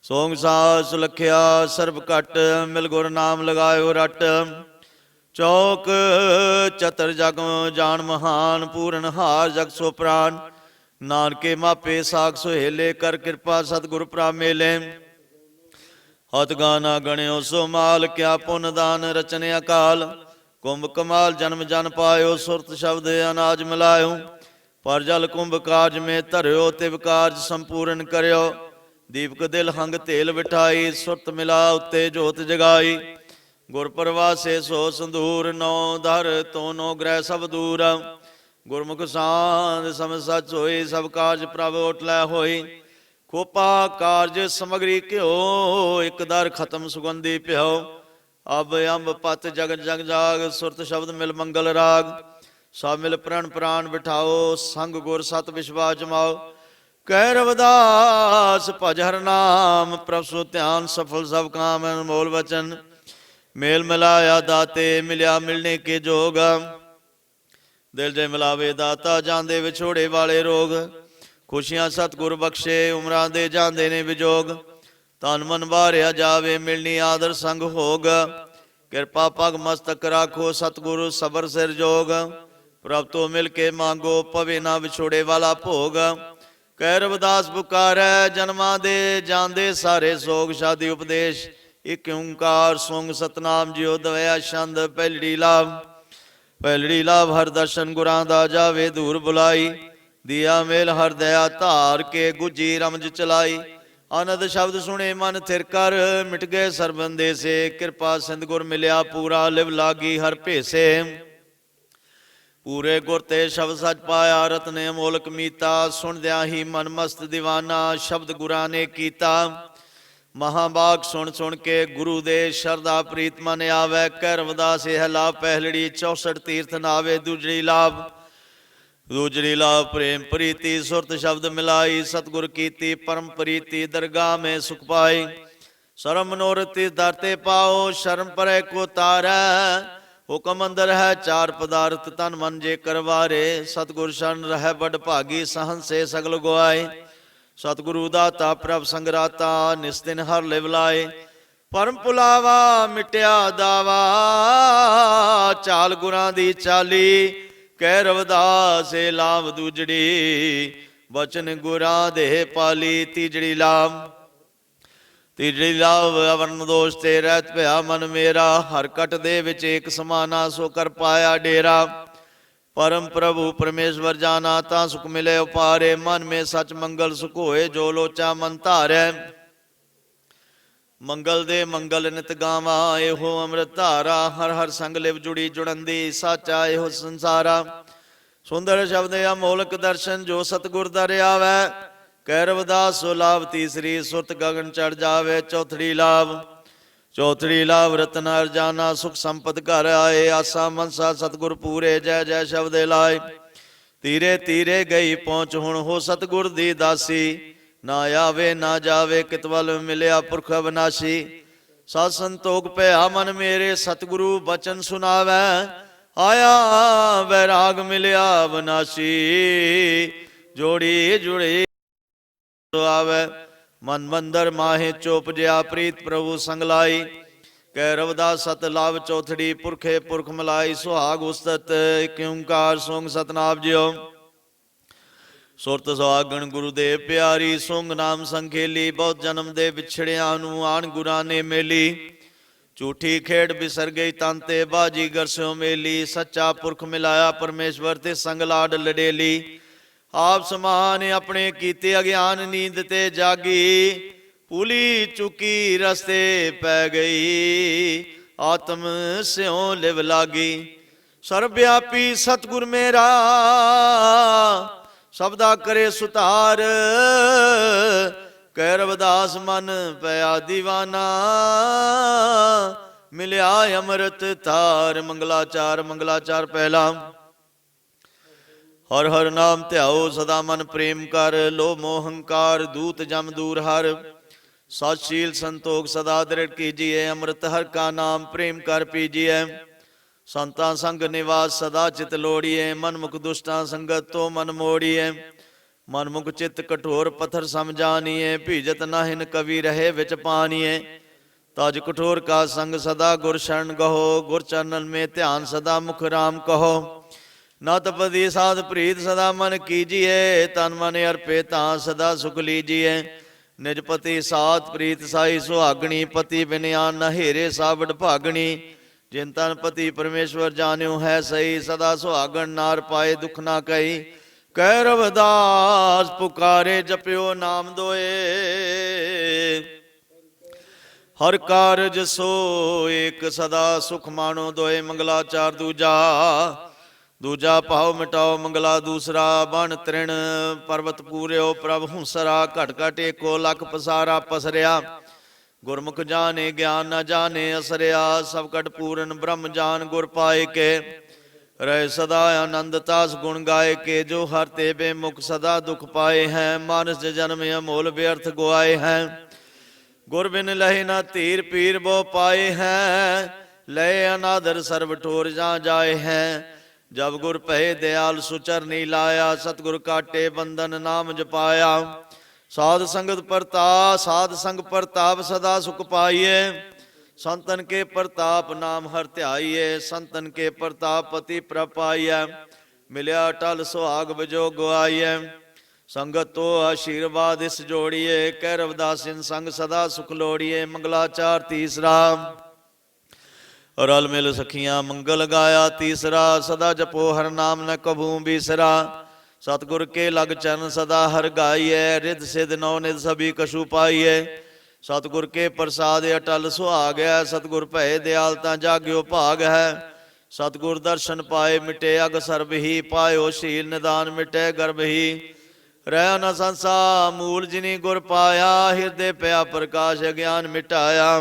ਸੋਂਗ ਸਾਸ ਸੁਲੱਖਿਆ ਸਰਬ ਘਟ ਮਿਲ ਗੁਰ ਨਾਮ ਲਗਾਇਓ ਰਟ ਚੌਕ ਚਤਰ ਜਗ ਜਾਣ ਮਹਾਨ ਪੂਰਨ ਹਾਰ ਜਗ ਸੋ ਪ੍ਰਾਨ ਨਾਨਕੇ ਮਾਪੇ ਸਾਖ ਸੁਹੇਲੇ ਕਰ ਕਿਰਪਾ ਸਤਿਗੁਰ ਪ੍ਰਾ ਮੇਲੇ ਹਤ ਗਾਨਾ ਗਣਿਓ ਸੋ ਮਾਲ ਕਿਆ ਪੁੰਨ ਦਾਨ ਰਚਨੇ ਅਕਾਲ ਕੁੰਭ ਕਮਾਲ ਜਨਮ ਜਨ ਪਾਇਓ ਸੁਰਤ ਸ਼ਬਦ ਅਨਾਜ ਮਿਲਾਇਓ ਪਰ ਜਲ ਕੁੰਭ ਕਾਰਜ ਮੇ ਧਰਿਓ ਤਿਵ ਕਾਰਜ ਸੰਪੂਰਨ ਕਰਿਓ ਦੀਪਕ ਦਿਲ ਹੰਗ ਤੇਲ ਬਿਠਾਈ ਸੁਰਤ ਮਿਲਾ ਉੱਤੇ ਜੋਤ ਜਗਾਈ ਗੁਰ ਪ੍ਰਵਾਸੇ ਸੋ ਸੰਧੂਰ ਨੌ ਧਰ ਤੋ ਨੋ ਗ੍ਰਹਿ ਸਭ ਦੂਰ ਗੁਰਮੁਖ ਸਾਧ ਸਮ ਸਚ ਹੋਈ ਸਭ ਕਾਰਜ ਪ੍ਰਭ ਓਟ ਲੈ ਹੋਈ ਖੋਪਾ ਕਾਰਜ ਸਮਗਰੀ ਘਿਓ ਇੱਕ ਦਰ ਖਤਮ ਸੁਗੰਧੀ ਭਿਓ ਅਬ ਅੰਬ ਪਤ ਜਗ ਜਗ ਜਾਗ ਸੁਰਤ ਸ਼ਬਦ ਮਿਲ ਮੰਗਲ ਰਾਗ ਸਭ ਮਿਲ ਪ੍ਰਣ ਪ੍ਰਾਨ ਬਿਠਾਓ ਸੰਗ ਗੁਰ ਸਤ ਵਿਸ਼ਵਾਸ ਜਮਾਓ ਕਹਿ ਰਵਿਦਾਸ ਭਜ ਹਰ ਨਾਮ ਪ੍ਰਭ ਸੋ ਧਿਆਨ ਸਫਲ ਸਭ ਕਾਮ ਅਨਮੋਲ ਵਚਨ ਮੇਲ ਮਿਲਾਇਆ ਦਾਤੇ ਮਿਲਿਆ ਮਿਲਣੇ ਕੇ ਜੋਗ ਦਿਲ ਜੇ ਮਿਲਾਵੇ ਦਾਤਾ ਜਾਂਦੇ ਵਿਛੋੜੇ ਵਾਲੇ ਰੋਗ ਖੁਸ਼ੀਆਂ ਸਤਿਗੁਰ ਬਖਸ਼ੇ ਉਮਰਾਂ ਦੇ ਜਾਂਦੇ ਨੇ ਵਿਜੋਗ ਤਨ ਮਨ ਵਾਰਿਆ ਜਾਵੇ ਮਿਲਣੀ ਆਦਰ ਸੰਗ ਹੋਗ ਕਿਰਪਾ ਪਗ ਮਸਤਕ ਰਾਖੋ ਸਤਿਗੁਰੂ ਸਬਰ ਸਿਰ ਜੋਗ ਪ੍ਰਭ ਤੋਂ ਮਿਲ ਕੇ ਮੰਗੋ ਪਵੇ ਨਾ ਵਿਛੋੜੇ ਵਾਲਾ ਭੋਗ ਕਹਿ ਰਵਿਦਾਸ ਪੁਕਾਰੈ ਜਨਮਾਂ ਦੇ ਜਾਂਦੇ ਸਾਰੇ ਸੋਗ ਸ਼ਾਦੀ ਉਪਦੇਸ਼ ਇਕ ਓੰਕਾਰ ਸੋਂਗ ਸਤਨਾਮ ਜਿਉ ਦਵਿਆ ਛੰਦ ਪਹਿਲੜੀ ਲਾਭ ਹਰ ਦਰਸ਼ਨ ਗੁਰਾਂ ਦਾ ਜਾਵੇ ਦੂਰ ਬੁਲਾਈ ਦੀਆ ਮੇਲ ਹਰ ਦਇਆ ਧਾਰ ਕੇ ਗੁਜੀ ਰਮਜ ਚਲਾਈ ਆਨੰਦ ਸ਼ਬਦ ਸੁਣੇ ਮਨ ਥਿਰ ਕਰ ਮਿਟ ਗਏ ਸਰਬੰਦੇ ਸੇ ਕਿਰਪਾ ਸਿੰਧ ਗੁਰ ਮਿਲਿਆ ਪੂਰਾ ਲਿਵ ਲਾਗੀ ਹਰ ਭੇਸੇ ਪੂਰੇ ਗੁਰ ਤੇ ਸ਼ਬਦ ਸੱਚ ਪਾਇਆ ਰਤਨੇ ਅਮੋਲਕ ਮੀਤਾ ਸੁਣਦਿਆਂ ਹੀ ਮਨ ਮਸਤ ਦੀਵਾਨਾ ਸ਼ਬਦ ਗੁਰਾਂ ਨੇ ਕੀਤਾ ਮਹਾਂਬਾਗ ਸੁਣ ਸੁਣ ਕੇ ਗੁਰੂ ਦੇ ਸ਼ਰਧਾ ਪ੍ਰੀਤ ਮਨ ਆਵੇ ਕਹਿ ਰਵਿਦਾਸ ਇਹ ਲਾਭ ਪਹਿਲੜੀ 64 ਤੀਰਥ ਨਾਵੇ ਦੂਜਰੀ ਲਾਭ ਪ੍ਰੇਮ ਪ੍ਰੀਤੀ ਸੁਰਤ ਸ਼ਬਦ ਮਿਲਾਈ ਸਤਿਗੁਰ ਕੀਤੀ ਪਰਮ ਪ੍ਰੀਤੀ ਦਰਗਾਹ ਮੇ ਸੁਖ ਪਾਈ ਸਰਮ ਮਨੋਰਥ ਦਰ ਤੇ ਪਾਓ ਸ਼ਰਮ ਪਰੇ ਕੋ ਤਾਰੈ ਹੁਕਮ ਅੰਦਰ ਹੈ ਚਾਰ ਪਦਾਰਥ ਤਨ ਮਨ ਜੇ ਕਰਵਾਰੇ ਸਤਿਗੁਰ ਸ਼ਰਨ ਰਹਿ ਬੜ ਭਾਗੀ ਸਹਨ ਸੇ ਸਗਲ ਗਵਾਏ ਸਤਿਗੁਰੂ ਦਾਤਾ ਪ੍ਰਭ ਸੰਗਰਾਤਾ ਨਿਸਦਿਨ ਹਰ ਲਿਵ ਲਾਏ ਪਰਮ ਪੁਲਾਵਾ ਮਿਟਿਆ ਦਾਵਾ ਚਾਲ ਗੁਰਾਂ ਦੀ ਚਾਲੀ ਕਹਿ ਰਵਿਦਾਸ ਏ ਲਾਭ ਦੂਜੜੀ ਬਚਨ ਗੁਰਾਂ ਦੇ ਪਾਲੀ ਤੀਜੜੀ ਲਾਭ ਅਵਰਨ ਦੋਸ਼ ਤੇ ਰਹਿਤ ਭਇਆ ਮਨ ਮੇਰਾ ਹਰ ਕਟ ਦੇ ਵਿੱਚ ਇੱਕ ਸਮਾਨਾ ਸੋ ਕਰ ਪਾਇਆ ਡੇਰਾ ਪਰਮ ਪ੍ਰਭੂ ਪਰਮੇਸ਼ਵਰ ਜਾਨਾ ਤਾਂ ਸੁਖ ਮਿਲੇ ਉਪਾਰੇ ਮਨ ਮੇ ਸਚ ਮੰਗਲ ਸੁਖ ਹੋਏ ਜੋ ਲੋਚਾ ਮਨ ਧਾਰੈ ਮੰਗਲ ਦੇ ਮੰਗਲ ਨਿਤ ਗਾਵਾ ਇਹੋ ਅੰਮ੍ਰਿਤ ਧਾਰਾ ਹਰ ਹਰ ਸੰਗ ਲਿਵ ਜੁੜੀ ਜੁੜੰਦੀ ਸਾਚਾ ਇਹੋ ਸੰਸਾਰਾ ਸੁੰਦਰ ਸ਼ਬਦ ਅਮੋਲਕ ਦਰਸ਼ਨ ਜੋ ਸਤਿਗੁਰ ਦਾ ਰਿਆਵੈ। ਕਹਿ ਰਵਿਦਾਸ ਸੋ ਲਾਭ ਤੀਸਰੀ ਸੁਰਤ ਗਗਨ ਚੜ ਜਾਵੇ। ਚੌਥੜੀ ਲਾਭ ਰਤਨ ਅਰਜਾਨਾ ਸੁਖ ਸੰਪਤ ਘਰ ਆਏ। ਆਸਾ ਮਨਸਾ ਸਤਿਗੁਰ ਪੂਰੇ ਜੈ ਜੈ ਸ਼ਬਦੇ ਲਾਏ। ਤੀਰੇ ਤੀਰੇ ਗਈ ਪਹੁੰਚ ਹੁਣ ਹੋ ਸਤਿਗੁਰ ਦੀ ਦਾਸੀ। ਨਾ ਆਵੇ ਨਾ ਜਾਵੇ ਕਿਤਵਲ ਮਿਲਿਆ ਪੁਰਖ ਅਵਨਾਸ਼ੀ। ਸਤ ਸੰਤੋਖ ਭਇਆ ਮਨ ਮੇਰੇ ਸਤਿਗੁਰੂ ਬਚਨ ਸੁਣਾਵੈ। ਆਇਆ ਵੈਰਾਗ ਮਿਲਿਆ ਅਵਨਾਸ਼ੀ। ਜੋੜੀ ਜੁੜੀ ਆਵੇ ਮਨ ਮੰਦਰ ਮਾਹੇ ਚੋਪ ਜਿਆ ਪ੍ਰੀਤ ਪ੍ਰਭੂ ਸੰਗ ਲਾਈ। ਕਹਿ ਰਵਿਦਾਸ ਸਤ ਲਾਭ ਚੌਥੜੀ ਪੁਰਖੇ ਪੁਰਖ ਮਲਾਈ। ਸੁਹਾਗ ਉਸਤਤ ਇਕ ਓੰਕਾਰ ਸੋੰਗ ਸਤਨਾਮ ਜਿਉ। ਸੁਰਤ ਸੁਹਾਗਣ ਗੁਰੂਦੇਵ ਪਿਆਰੀ। ਸੁੰਗ ਨਾਮ ਸੰਖੇਲੀ ਬਹੁਤ ਜਨਮ ਦੇ ਵਿਛੜਿਆਂ ਨੂੰ ਆਣ ਗੁਰਾਂ ਨੇ ਮੇਲੀ। ਝੂਠੀ ਖੇਡ ਬਿਸਰ ਗਈ ਤਨ ਤੇ ਬਾਜੀ ਗਰਸਿਓ ਮੇਲੀ। ਸੱਚਾ ਪੁਰਖ ਮਿਲਾਇਆ ਪਰਮੇਸ਼ਵਰ ਤੇ ਸੰਗ ਲਾਡ ਲਡੇਲੀ। ਆਪ ਸਮਾਨ ਆਪਣੇ ਕੀਤੇ ਅਗਿਆਨ ਨੀਂਦ ਤੇ ਜਾਗੀ। ਭੂਲੀ ਚੁੱਕੀ ਰਸਤੇ ਪੈ ਗਈ। ਆਤਮ ਸਿਉ ਲਿਵ ਲਾਗੀ। ਸਰਬ ਵਿਆਪੀ ਸਤਿਗੁਰ ਮੇਰਾ ਸਬਦਾ ਕਰੇ ਸੁਤਾਰ। ਕਹਿ ਰਵਿਦਾਸ ਮਨ ਪਿਆ ਦੀਵਾਨਾ। ਮਿਲਿਆ ਅੰਮ੍ਰਿਤ ਧਾਰ। ਮੰਗਲਾਚਾਰ ਪਹਿਲਾ। ਹਰ ਹਰ ਨਾਮ ਧਿਆਓ ਸਦਾ ਮਨ ਪ੍ਰੇਮ ਕਰ। ਲੋਭ ਮੋਹ ਹੰਕਾਰ ਦੂਤ ਜਮ ਦੂਰ ਹਰ। ਸਤਸ਼ੀਲ ਸੰਤੋਖ ਸਦਾ ਦ੍ਰਿੜ ਕੀਜੀਏ। ਅੰਮ੍ਰਿਤ ਹਰ ਕਾ ਨਾਮ ਪ੍ਰੇਮ ਕਰ ਪੀਜੀਏ। ਸੰਤਾਂ ਸੰਗ ਨਿਵਾਸ ਸਦਾ ਚਿਤ ਲੋੜੀਏ। ਮਨਮੁਖ ਦੁਸ਼ਟਾਂ ਸੰਗਤ ਤੋਂ ਮਨ ਮੋੜੀਏ। ਮਨਮੁਖ ਚਿਤ ਕਠੋਰ ਪੱਥਰ ਸਮਝਾਨੀਏ। ਭੀਜਤ ਨਾਹਿਨ ਕਵੀ ਰਹੇ ਵਿੱਚ ਪਾਨੀਏ। ਤਜ ਕਠੋਰ ਕਾ ਸੰਗ ਸਦਾ ਗੁਰ ਸ਼ਰਨ ਗਹੋ। ਗੁਰ ਚਰਨਨ ਮੇ ਧਿਆਨ ਸਦਾ ਮੁਖ ਰਾਮ ਕਹੋ। ਨਤ ਪਦੀ ਸਾਧ ਪ੍ਰੀਤ ਸਦਾ ਮਨ ਕੀਜੀਏ। ਤਨ ਮਨ ਅਰਪੇ ਤਾਂ ਸਦਾ ਸੁਖ ਲੀਜੀਏ। ਨਿਜ ਪਤੀ ਸਾਧ ਪ੍ਰੀਤ ਸਾਈ ਸੁਹਾਗਣੀ। ਪਤੀ ਬਿਨਿਆ ਨਹੇਰੇ ਸਾਵਡ ਭਾਗਣੀ। ਜਿਨ ਤਨ ਪਤੀ ਪਰਮੇਸ਼ਵਰ ਜਾਣਿਓ ਹੈ ਸਹੀ। ਸਦਾ ਸੁਹਾਗਣ ਨਾਰ ਪਾਏ ਦੁਖ ਨਾ ਕਈ। ਕਹਿ ਰਵਿਦਾਸ ਪੁਕਾਰੇ ਜਪਿਓ ਨਾਮ ਦੋਏ। ਹਰ ਕਾਰਜ ਸੋ ਏਕ ਸਦਾ ਸੁਖ ਮਾਣੋ ਦੋਏ। ਮੰਗਲਾਚਾਰ ਦੂਜਾ ਭਾਵ ਮਿਟਾਓ ਮੰਗਲਾ ਦੂਸਰਾ। ਬਣ ਤ੍ਰਿਣ ਪਰਬਤ ਪੂਰਿਓ ਪ੍ਰਭ ਹੁੰਸਰਾ। ਘਟ ਘਟ ਏਕੋ ਲਖ ਪਸਾਰਾ ਪਸਰਿਆ। ਗੁਰਮੁਖ ਜਾਣੇ ਗਿਆਨ ਨ ਜਾਣੇ ਅਸਰਿਆ। ਸਭ ਕਟ ਪੂਰਨ ਬ੍ਰਹਮ ਜਾਨ ਗੁਰ ਪਾਏ ਕੇ। ਰਹੇ ਸਦਾ ਆਨੰਦ ਤਾਸ ਗੁਣ ਗਾਏ ਕੇ। ਜੋ ਹਰ ਤੇ ਬੇਮੁਖ ਸਦਾ ਦੁਖ ਪਾਏ ਹੈ। ਮਾਨਸ ਜਨਮ ਅਮੋਲ ਵਿਅਰਥ ਗੁਆਏ ਹੈ। ਗੁਰ ਬਿਨ ਲਹਿ ਨਾ ਧੀਰ ਪੀਰ ਬੋ ਪਾਏ ਹੈ। ਲੈ ਅਨਾਦਰ ਸਰਬ ਠੋਰ ਜਾ ਜਾਏ ਹੈ। ਜਬ ਗੁਰ ਭਏ ਦਿਆਲ ਸੁਚਰ ਨੀ ਲਾਇਆ। ਸਤਿਗੁਰ ਕਾਟੇ ਬੰਧਨ ਨਾਮ ਜਪਾਇਆ। ਸਾਧ ਸੰਗ ਪ੍ਰਤਾਪ ਸਦਾ ਸੁਖ ਪਾਈਏ। ਸੰਤਨ ਕੇ ਪ੍ਰਤਾਪ ਨਾਮ ਹਰ ਧਿਆਈਏ। ਸੰਤਨ ਕੇ ਪ੍ਰਤਾਪ ਪਤੀ ਪ੍ਰਪਾਈਐ। ਮਿਲਿਆ ਟਲ ਸੁਹਾਗ ਵਿਜੋ ਗਵਾਈਐ। ਸੰਗਤ ਤੋ ਆਸ਼ੀਰਵਾਦ ਇਸ ਜੋੜੀਏ। ਕਹਿ ਰਵਿਦਾਸਿਨ ਸੰਗ ਸਦਾ ਸੁਖ ਲੋੜੀਏ। ਮੰਗਲਾਚਾਰ ਤੀਸਰਾ। ਰਲ ਮਿਲ ਸਖੀਆਂ ਮੰਗਲ ਗਾਇਆ ਤੀਸਰਾ। ਸਦਾ ਜਪੋ ਹਰ ਨਾਮ ਨ ਕਭੂ ਬੀਸਰਾ। ਸਤਿਗੁਰ ਕੇ ਲਗ ਚਰਨ ਸਦਾ ਹਰ ਗਾਈਐ। ਰਿਧ ਸਿਧ ਨੌ ਨਿਧ ਸਭੀ ਕਛੂ ਪਾਈਐ। ਸਤਿਗੁਰ ਕੇ ਪ੍ਰਸਾਦ ਅਟਲ ਸੁਹਾਗੈ। ਸਤਿਗੁਰ ਭਏ ਦਿਆਲ ਤਾਂ ਜਾਗਿਓ ਭਾਗ ਹੈ। ਸਤਿਗੁਰ ਦਰਸ਼ਨ ਪਾਏ ਮਿਟੇ ਅਗ ਸਰਬ ਹੀ। ਪਾਇਓ ਸ਼ੀਲ ਨਿਦਾਨ ਮਿਟੇ ਗਰਭ ਹੀ। ਰਹਿ ਨ ਸੰਸਾ ਮੂਲ ਜਿਨੀ ਗੁਰ ਪਾਇਆ। ਹਿਰਦੇ ਪਿਆ ਪ੍ਰਕਾਸ਼ ਗਿਆਨ ਮਿਟਾਇਆ।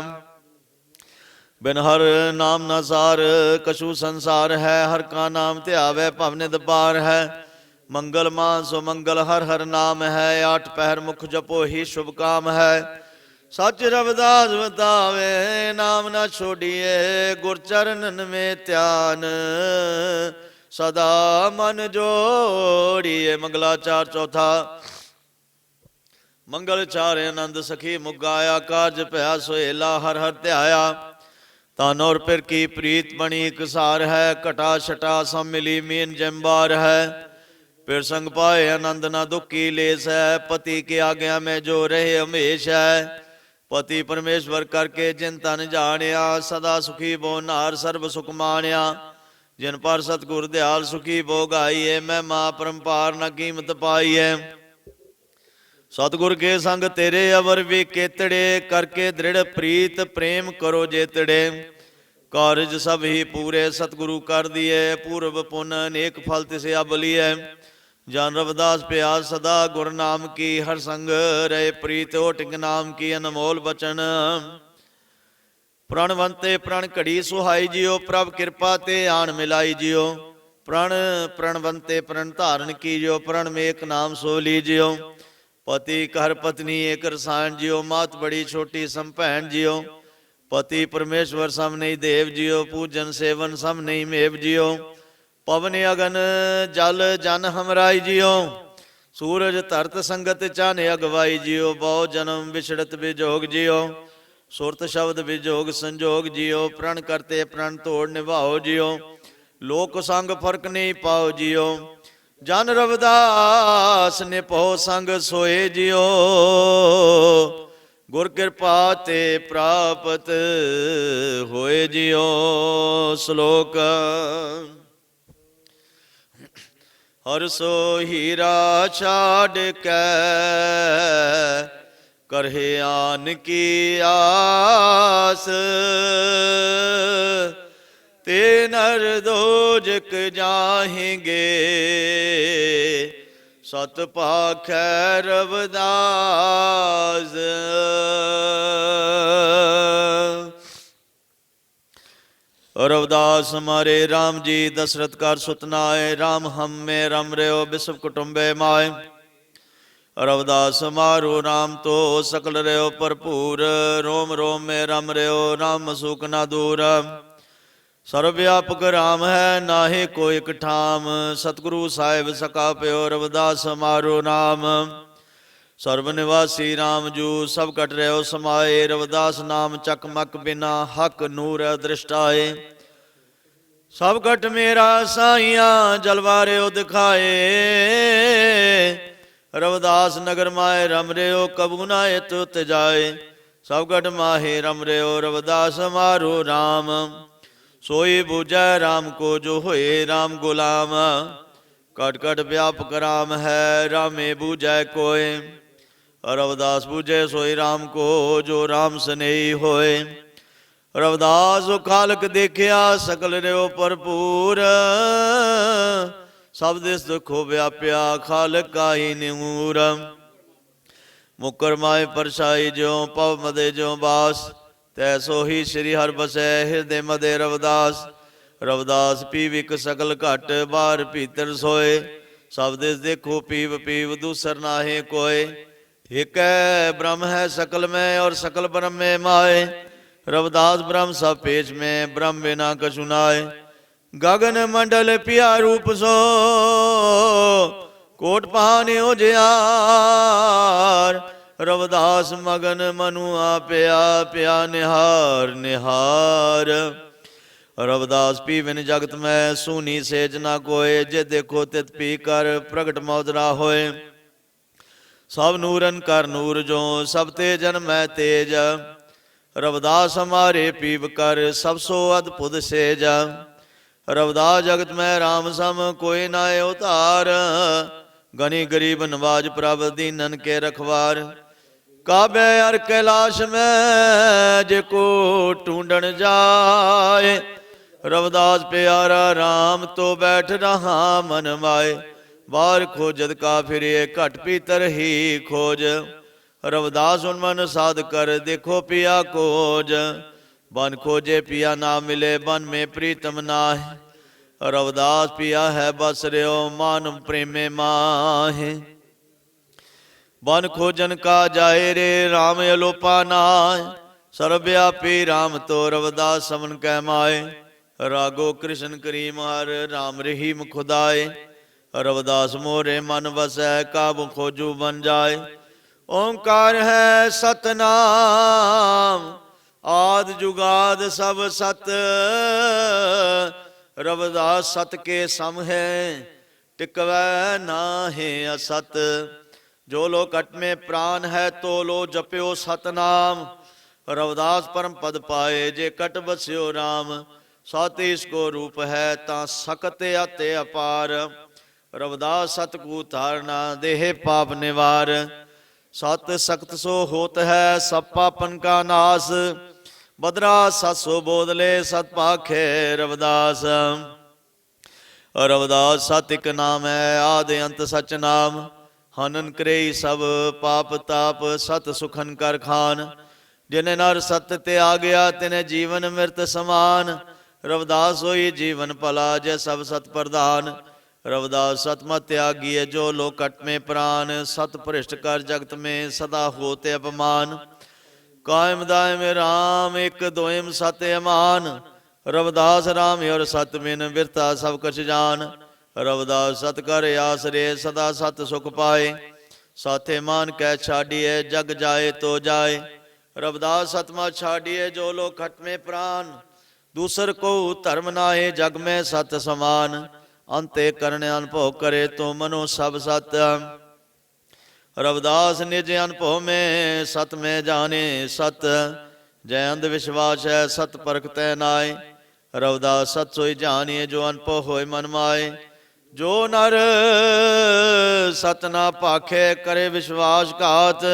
ਬਿਨ ਹਰ ਨਾਮ ਨ ਸਾਰ ਕਛੂ ਸੰਸਾਰ ਹੈ। ਹਰ ਕਾ ਨਾਮ ਧਿਆਵੈ ਭਵ ਨਿਧ ਪਾਰ ਹੈ। ਮੰਗਲ ਮਾਨ ਸੋ ਮੰਗਲ ਹਰ ਹਰ ਨਾਮ ਹੈ। ਆਠ ਪਹਿਰ ਮੁਖ ਜਪੋ ਹੀ ਸ਼ੁਭ ਕਾਮ ਹੈ। ਸੱਚ ਰਵਿਦਾਸ ਬਤਾਵੇ ਨਾਮ ਨਾ ਛੋੜੀਏ। ਗੁਰ ਚਰਨਨ ਮੇ ਧਿਆਨ ਸਦਾ ਮਨ ਜੋੜੀਏ। ਮੰਗਲਾਚਾਰ ਚੌਥਾ। ਮੰਗਲ ਚਾਰੇ ਆਨੰਦ ਸਖੀ ਮੁਗਾਇਆ। ਕਾਰਜ ਭਇਆ ਸੋਹੇਲਾ ਹਰ ਹਰ ਧਿਆਇਆ। ਤਨ ਔਰ ਪਿਰ ਕੀ ਪ੍ਰੀਤ ਬਣੀ ਇਕਸਾਰ ਹੈ। ਘਟਾ ਛਟਾ ਸਭ ਮਿਲੀ ਮੀਨ ਜੰਬਾਰ ਹੈ। ਫਿਰ ਸੰਗ ਪਾਏ ਆਨੰਦ ਨਾ ਦੁਖ ਕੀ ਲੇਸ ਹੈ। ਪਤੀ ਕੀ ਆਗਿਆ ਮੈਂ ਜੋ ਰਹੇ ਹਮੇਸ਼ ਹੈ। ਪਤੀ ਪਰਮੇਸ਼ਵਰ ਕਰਕੇ ਜਿਨ ਤਨ ਜਾਣਿਆ। ਸਦਾ ਸੁਖੀ ਬੋ ਨਾਰ ਸਰਬ ਸੁਖ ਮਾਣਿਆ। ਜਿਨ ਪਰ ਸਤਿਗੁਰ ਦਿਆਲ ਸੁਖੀ ਬੋ ਗਾਈਏ। ਮੈਂ ਮਾ ਪਰੰਪਾਰ ਨਾ ਕੀਮਤ ਪਾਈਏ। ਸਤਿਗੁਰ ਕੇ ਸੰਗ ਤੇਰੇ ਅਵਰ ਵੀ ਕੇਤੜੇ। ਕਰਕੇ ਦ੍ਰਿੜ ਪ੍ਰੀਤ ਪ੍ਰੇਮ ਕਰੋ ਜੇਤੜੇ। ਕਾਰਜ ਸਭ ਹੀ ਪੂਰੇ ਸਤਿਗੁਰੂ ਕਰ ਦੀਏ। ਪੂਰਬ ਪੁਨ ਅਨੇਕ ਫਲ ਤਿਸੇ ਅਬ ਲੀਐ। ਜਨ ਰਵਿਦਾਸ ਪਿਆਸ ਸਦਾ ਗੁਰ ਨਾਮ ਕੀ। ਹਰ ਸੰਗ ਰਹੇ ਪ੍ਰੀਤ ਓਟਿਕ ਨਾਮ ਕੀ। ਅਨਮੋਲ ਬਚਨ ਪ੍ਰਣਵੰਤੇ ਪ੍ਰਣ ਘੜੀ ਸੁਹਾਈ ਜਿਓ। ਪ੍ਰਭ ਕਿਰਪਾ ਤੇ ਆਣ ਮਿਲਾਈ ਜਿਓ। ਪ੍ਰਣਵੰਤੇ ਪ੍ਰਣ ਧਾਰਨ ਕੀਜਿਓ। ਪ੍ਰਣ ਮੇਕ ਨਾਮ ਸੋ ਲੀਜਿਓ। ਪਤੀ ਘਰ ਪਤਨੀ ਏਕ ਰਸਾਇਣ ਜਿਓ। ਮਾਤ ਬੜੀ ਛੋਟੀ ਸਮ ਭੈਣ ਜਿਓ। ਪਤੀ ਪਰਮੇਸ਼ਵਰ ਸਮ ਨਹੀਂ ਦੇਵ ਜਿਓ। ਪੂਜਨ ਸੇਵਨ ਸਮ ਨਹੀਂ ਮੇਵ ਜਿਓ। ਪਵਨ ਅਗਨ ਜਲ ਜਨ ਹਮਰਾਈ ਜਿਓ। ਸੂਰਜ ਧਰਤ ਸੰਗਤ ਚਨ ਅਗਵਾਈ ਜਿਓ। ਬਹੁ ਜਨਮ ਵਿਛੜਤ ਵਿਜੋਗ ਜਿਓ। ਸੁਰਤ ਸ਼ਬਦ ਵਿਜੋਗ ਸੰਜੋਗ ਜਿਓ। ਪ੍ਰਣ ਕਰਤੇ ਪ੍ਰਣ ਤੋੜ ਨਿਭਾਓ ਜਿਓ। ਲੋਕ ਸੰਗ ਫਰਕ ਨਹੀਂ ਪਾਓ ਜਿਓ। ਜਨ ਰਵਿਦਾਸ ਨਿਭੋ ਸੰਗ ਸੋਏ ਜਿਓ। ਗੁਰ ਕਿਰਪਾ ਤੇ ਪ੍ਰਾਪਤ ਹੋਏ ਜਿਓ। ਸ਼ਲੋਕ ਹਰ ਸੋ ਹੀਰਾ ਛਾੜ ਕੇ ਕਰਹਿ ਆਨ ਕੀ ਆਸ। ਤੇ ਨਰ ਦੋਜਕ ਜਾਹੇਂਗੇ ਸਤ ਭਾਖੈ ਰਵਿਦਾਸ। रविदास हमारे राम जी दशरथ कार सुतनाए। राम हम में रम रहो विश्व कुटुंबे माए। रविदास हमारो राम तो सकल रहो भरपूर। रोम रोम में रम रहो राम सुख ना दूर। सर्वव्यापक राम है नाहे कोई कठाम। सतगुरु साहिब सका प्यो रविदास हमारो नाम। सर्वनिवासी राम जू सब कट रहो समाए। रविदास नाम चकमक बिना हक नूर दृष्टाए। सब कट मेरा साइया जलवारे दिखाए। रविदास नगर माए रम रहो कबू नाए तुत जाए। सब कट माहे रम रहो रविदास हमारो राम। सोई बूझै राम को जो होए राम गुलाम। कट कट व्यापक राम है रामे बूझै कोय। रविदास बूझे सोई राम को जो राम स्नेही होए। रविदास खालक देखिया सकल रहो भरपूर। सब दिस दुखो व्याप्या खालक का ही निमूर। मुकर माए परछाई ज्यों पव मदे ज्यों बास। तैसो ही श्री हर बसै हृदय मदे रविदास। रविदास पीविक सकल घट बाहर भीतर सोए। सब दिस देखो पीव पीव दूसर नाहे कोय। एक ब्रह्म है सकल में और सकल ब्रह्म में माए। रविदास ब्रह्म सब पेच में ब्रह्म बिना कछु नाय। गगन मंडल पिया रूप सो कोट पहाने उजियार। रविदास मगन मनुआ प्या प्या निहार निहार। रविदास पीविन जगत में सूनी सेज ना कोय। जे देखो तित पी कर प्रगट मौजरा होए। सब नूरन कर नूर जो सब तेजन मैं तेज। रविदास हमारे पीव कर सब सो अद्भुत सेज। रविदास जगत में राम सम कोई नाय उतार। गनी गरीब नवाज प्रभ दीनन के रखवार। काबे अर कैलाश में जेको ढूंढन जाए। रविदास प्यारा राम तो बैठ रहा मन माए। बाहर खोजत का फिर घट भीतर ही खोज। रविदास उन्मन साध कर देखो पिया खोज। बन खोजे पिया ना मिले बन में प्रीतम नाहे। रविदास पिया है बस रहो मान प्रेमे माहे। बन खोजन का जाए रे राम अलोपा नाय। सर्वव्यापी राम तो रविदास समन कै माए। रागो कृष्ण करीम हर राम रहीम खुदाए। रविदास मोरे मन वसै काबू खोजू बन जाए। ओंकार है सतनाम आद जुगाद सब सत। रविदास सत के सम है टिकवै नाहे असत। जो लो कट में प्राण है तो लो जप्यो सतनाम। रविदास परम पद पाए जे कट बस्यो राम। सत इसको रूप है ता सकत अते अपार। रविदास सतकू धारणा देह पाप निवार। सत सख्त सो होत है सब पापन का नाश। ਬਦਰਾ ਸਤਿ ਬੋਦਲੇ ਸਤ ਪਾਖੇ ਰਵਿਦਾਸ। ਰਵਿਦਾਸ ਸਤਿ ਇਕ ਨਾਮ ਹੈ ਆਦਿ ਅੰਤ ਸਚ ਨਾਮ। ਹਨਨ ਕਰੇ ਸਭ ਪਾਪ ਤਾਪ ਸਤ ਸੁਖਨ ਕਰ ਖਾਨ। ਜਿਨੇ ਨਰ ਸਤ ਤਿਆਗਿਆ ਤਿਨੇ ਜੀਵਨ ਮਿਰਤ ਸਮਾਨ। ਰਵਿਦਾਸ ਹੋਈ ਜੀਵਨ ਭਲਾ ਜੈ ਸਭ ਸਤ ਪ੍ਰਧਾਨ। रविदास सतमत त्यागी है जो लोग कट में प्राण। सत भ्रष्ट कर जगत में सदा होते अपमान। कायम दायम राम एक दोयम सत अमान। रविदास राम और सत बिन बिरता सब कछ जान। रविदास सत कर आसरे सदा सत सुख पाए। साथे मान कै छाड़िए जग जाए तो जाए। रविदास सतमा छाड़िए जो लोग खट में प्राण। दूसर को धर्म नाहे जग में सत समान। अंते करने अनुभव करे तो मनो सब सत। रविदास निज अनुभव में सत में जाने सत। जय अंध विश्वास है सत परख तै नाय। रविदास सत सोई जानिए जो अनुभव होए मन माए। जो नर सत ना पाखे करे विश्वास घात।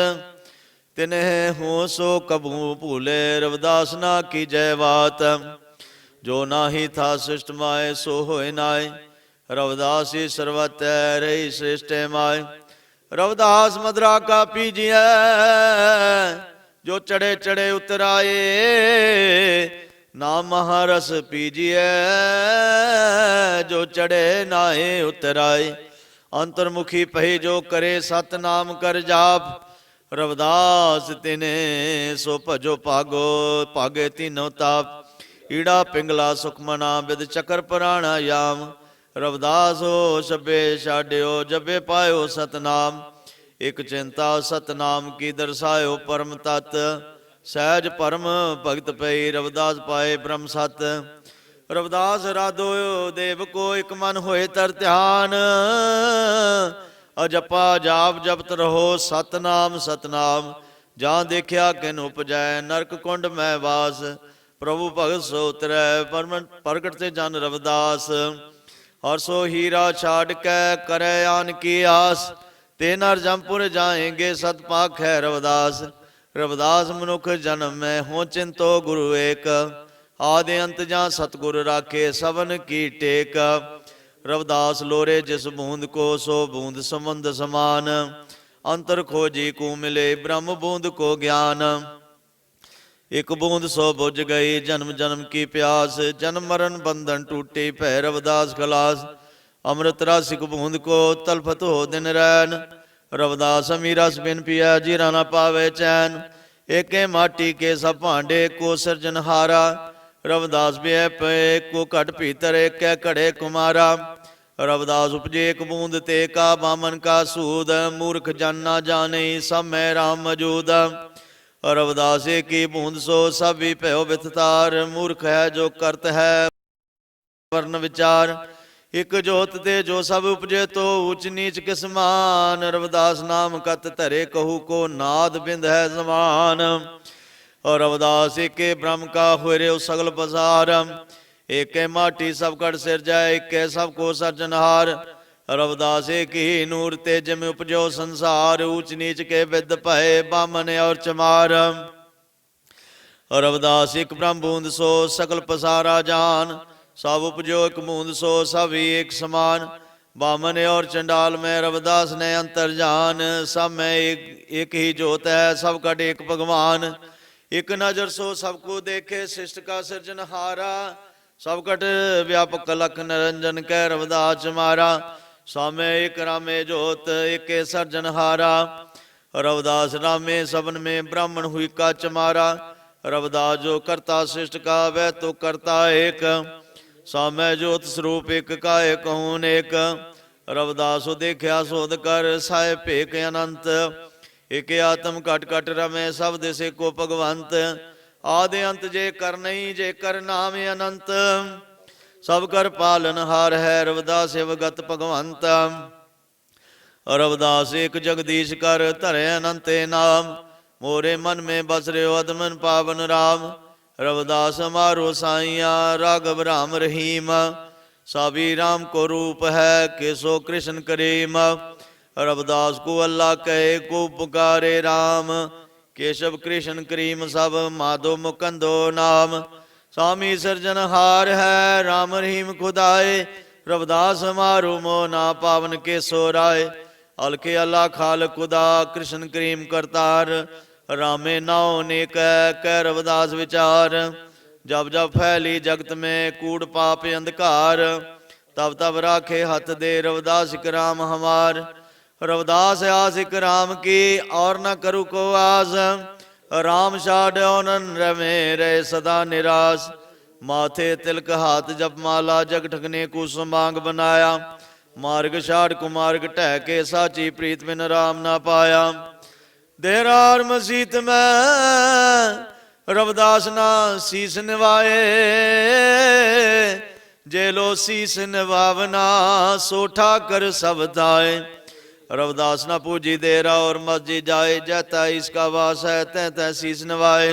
तिन्ह हो सो कबू भूले रविदास ना की जय बात। जो नाही था सृष्ट माए सो होए नाय। रविदास ही सर्वत रही श्रेष्ठ माय। रविदास मदरा का पीजिए जो चढ़े चढ़े उतराए। नाम महारस पीजिए जो चढ़े नाहे उतराए। अंतर्मुखी पही जो करे सत नाम कर जाप। रविदास तिने सो भजो भागो भागे तीनों ताप। ईड़ा पिंगला सुखमना बिद चकर प्राणायाम। रविदास हो शबे छाड्यो जबे पायो सतनाम। एक चिंता सतनाम की दर्शायो परम तत्। सहज परम भगत पई रविदास पाए ब्रह्म सत। रविदास राधो देव को एक मन होए तर ध्यान। अजपा जाप जपत रहो सतनाम सतनाम। जहाँ देखा किन उपजै नरक कुंड में वास। प्रभु भगत सो उतरै प्रगट से जन रविदास। और सो हीरा छाड़ कै करे आन की आस। ते नर जमपुर जाएंगे सत पाख है रविदास। रविदास मनुख जन्म में हो चिंतो गुरु एक। आदि अंत जहाँ सतगुरु राखे सबन की टेक। रविदास लोरे जिस बूंद को सो बूंद समुंद समान। अंतर खोजी को मिले ब्रह्म बूंद को ज्ञान। एक बूंद सो बुझ गई जन्म जन्म की प्यास। जन्म मरण बंधन टूटे भै रविदास खलास। अमृत रासिक बूंद को तलफत हो दिन रैन। रविदास अमीरस बिन पिया जीरा न पावे चैन। एके माटी के सब भांडे को सृजनहारा। रविदास ब्याह पे को घट भीतर एक कड़े कुमारा। रविदास उपजे एक बूंद ते का बामन का सूद। मूर्ख जन ना जाने सब में राम मौजूद। रविदास की बूंद सो सभी भयो विथतार। मूर्ख है जो करत है वर्ण विचार। एक जोत ते जो सब उपजे तो ऊंच नीच किस मान। रविदास नाम कत धरे कहू को नाद बिंद है समान। और रविदास एक ब्रह्म का हुए सगल पसार। एक माटी सब कट सिर जाए एक सबको सर्जनहार। रविदास एक ही नूर तेज में उपजो संसार। ऊंच नीच के विद भय बामन और चमार। रविदास एक ब्रह्म बूंद सो सकल पसारा जान। सब उपजो एक बूंद सो सभी एक समान। बामन और चंडाल में रविदास ने अंतर जान। सब में एक ही जोत है सब कट एक भगवान। एक नजर सो सबको देखे शिष्ट का सृजनहारा। सब कट व्यापक लख निरंजन कै रविदास मारा। सामे एक रामे जोत एक सर्जनहारा। रविदास रामे सबन में ब्राह्मण हुई का चमारा। रविदास जो करता शिष्ट का वह तो करता एक। सामे ज्योत स्वरूप एक का एक हून एक। रविदास देखा शोध कर साय भेक अनंत। एक आत्म कट कट रमे सब दिसे को भगवंत। आदि अंत जे कर नहीं जे कर नाम अनंत। सब कर पालन हार है रविदास शिवगत भगवंत। रविदास एक जगदीश कर धरे अनंते नाम। मोरे मन में बस रे अदमन पावन राम। रविदास मारो साइया राघव राम रहीम। साबी राम को रूप है केसो कृष्ण करीम। रविदास को अल्लाह कहे को पुकारे राम। ਕੇਸ਼ਵ ਕ੍ਰਿਸ਼ਨ ਕਰੀਮ ਸਭ ਮਾਧੋ ਮੁਕੰਦੋ ਨਾਮ। ਸਾਮੀ ਸਿਰਜਨਹਾਰ ਹੈ ਰਾਮ ਰਹੀਮ ਖੁਦਾਏ। ਰਵਿਦਾਸ ਹਮਾਰੂ ਮੋ ਨਾ ਪਾਵਨ ਕੇ ਸੋ ਰਾਏ। ਅਲਕੇ ਅੱਲਾ ਖਾਲ ਖੁਦਾ ਕ੍ਰਿਸ਼ਨ ਕਰੀਮ ਕਰਤਾਰ। ਰਾਮੇ ਨਾਉ ਨੇਕ ਕਹਿ ਰਵਿਦਾਸ ਵਿਚਾਰ। ਜਬ ਜਬ ਫੈਲੀ ਜਗਤ में कूड़ पाप अंधकार। तब तब राखे हथ दे रविदास सिख राम हमार। रविदास आसिक राम की और न करू को आस। राम छाड़ औनन रमे रहे सदा निराश। माथे तिलक हाथ जप माला जग ठगने को संबांग बनाया। मार्ग छाड़ कुमार्ग ढह के साची प्रीत बिन राम ना पाया। देरार मसीत में रविदास ना सीस निवाए। जे लो सीस निभावना सो ठाकर सब दाए। रविदास ना पूजी देरा और मस्जिद जाए। जैता इसका वास है तै तै सीस निवाए।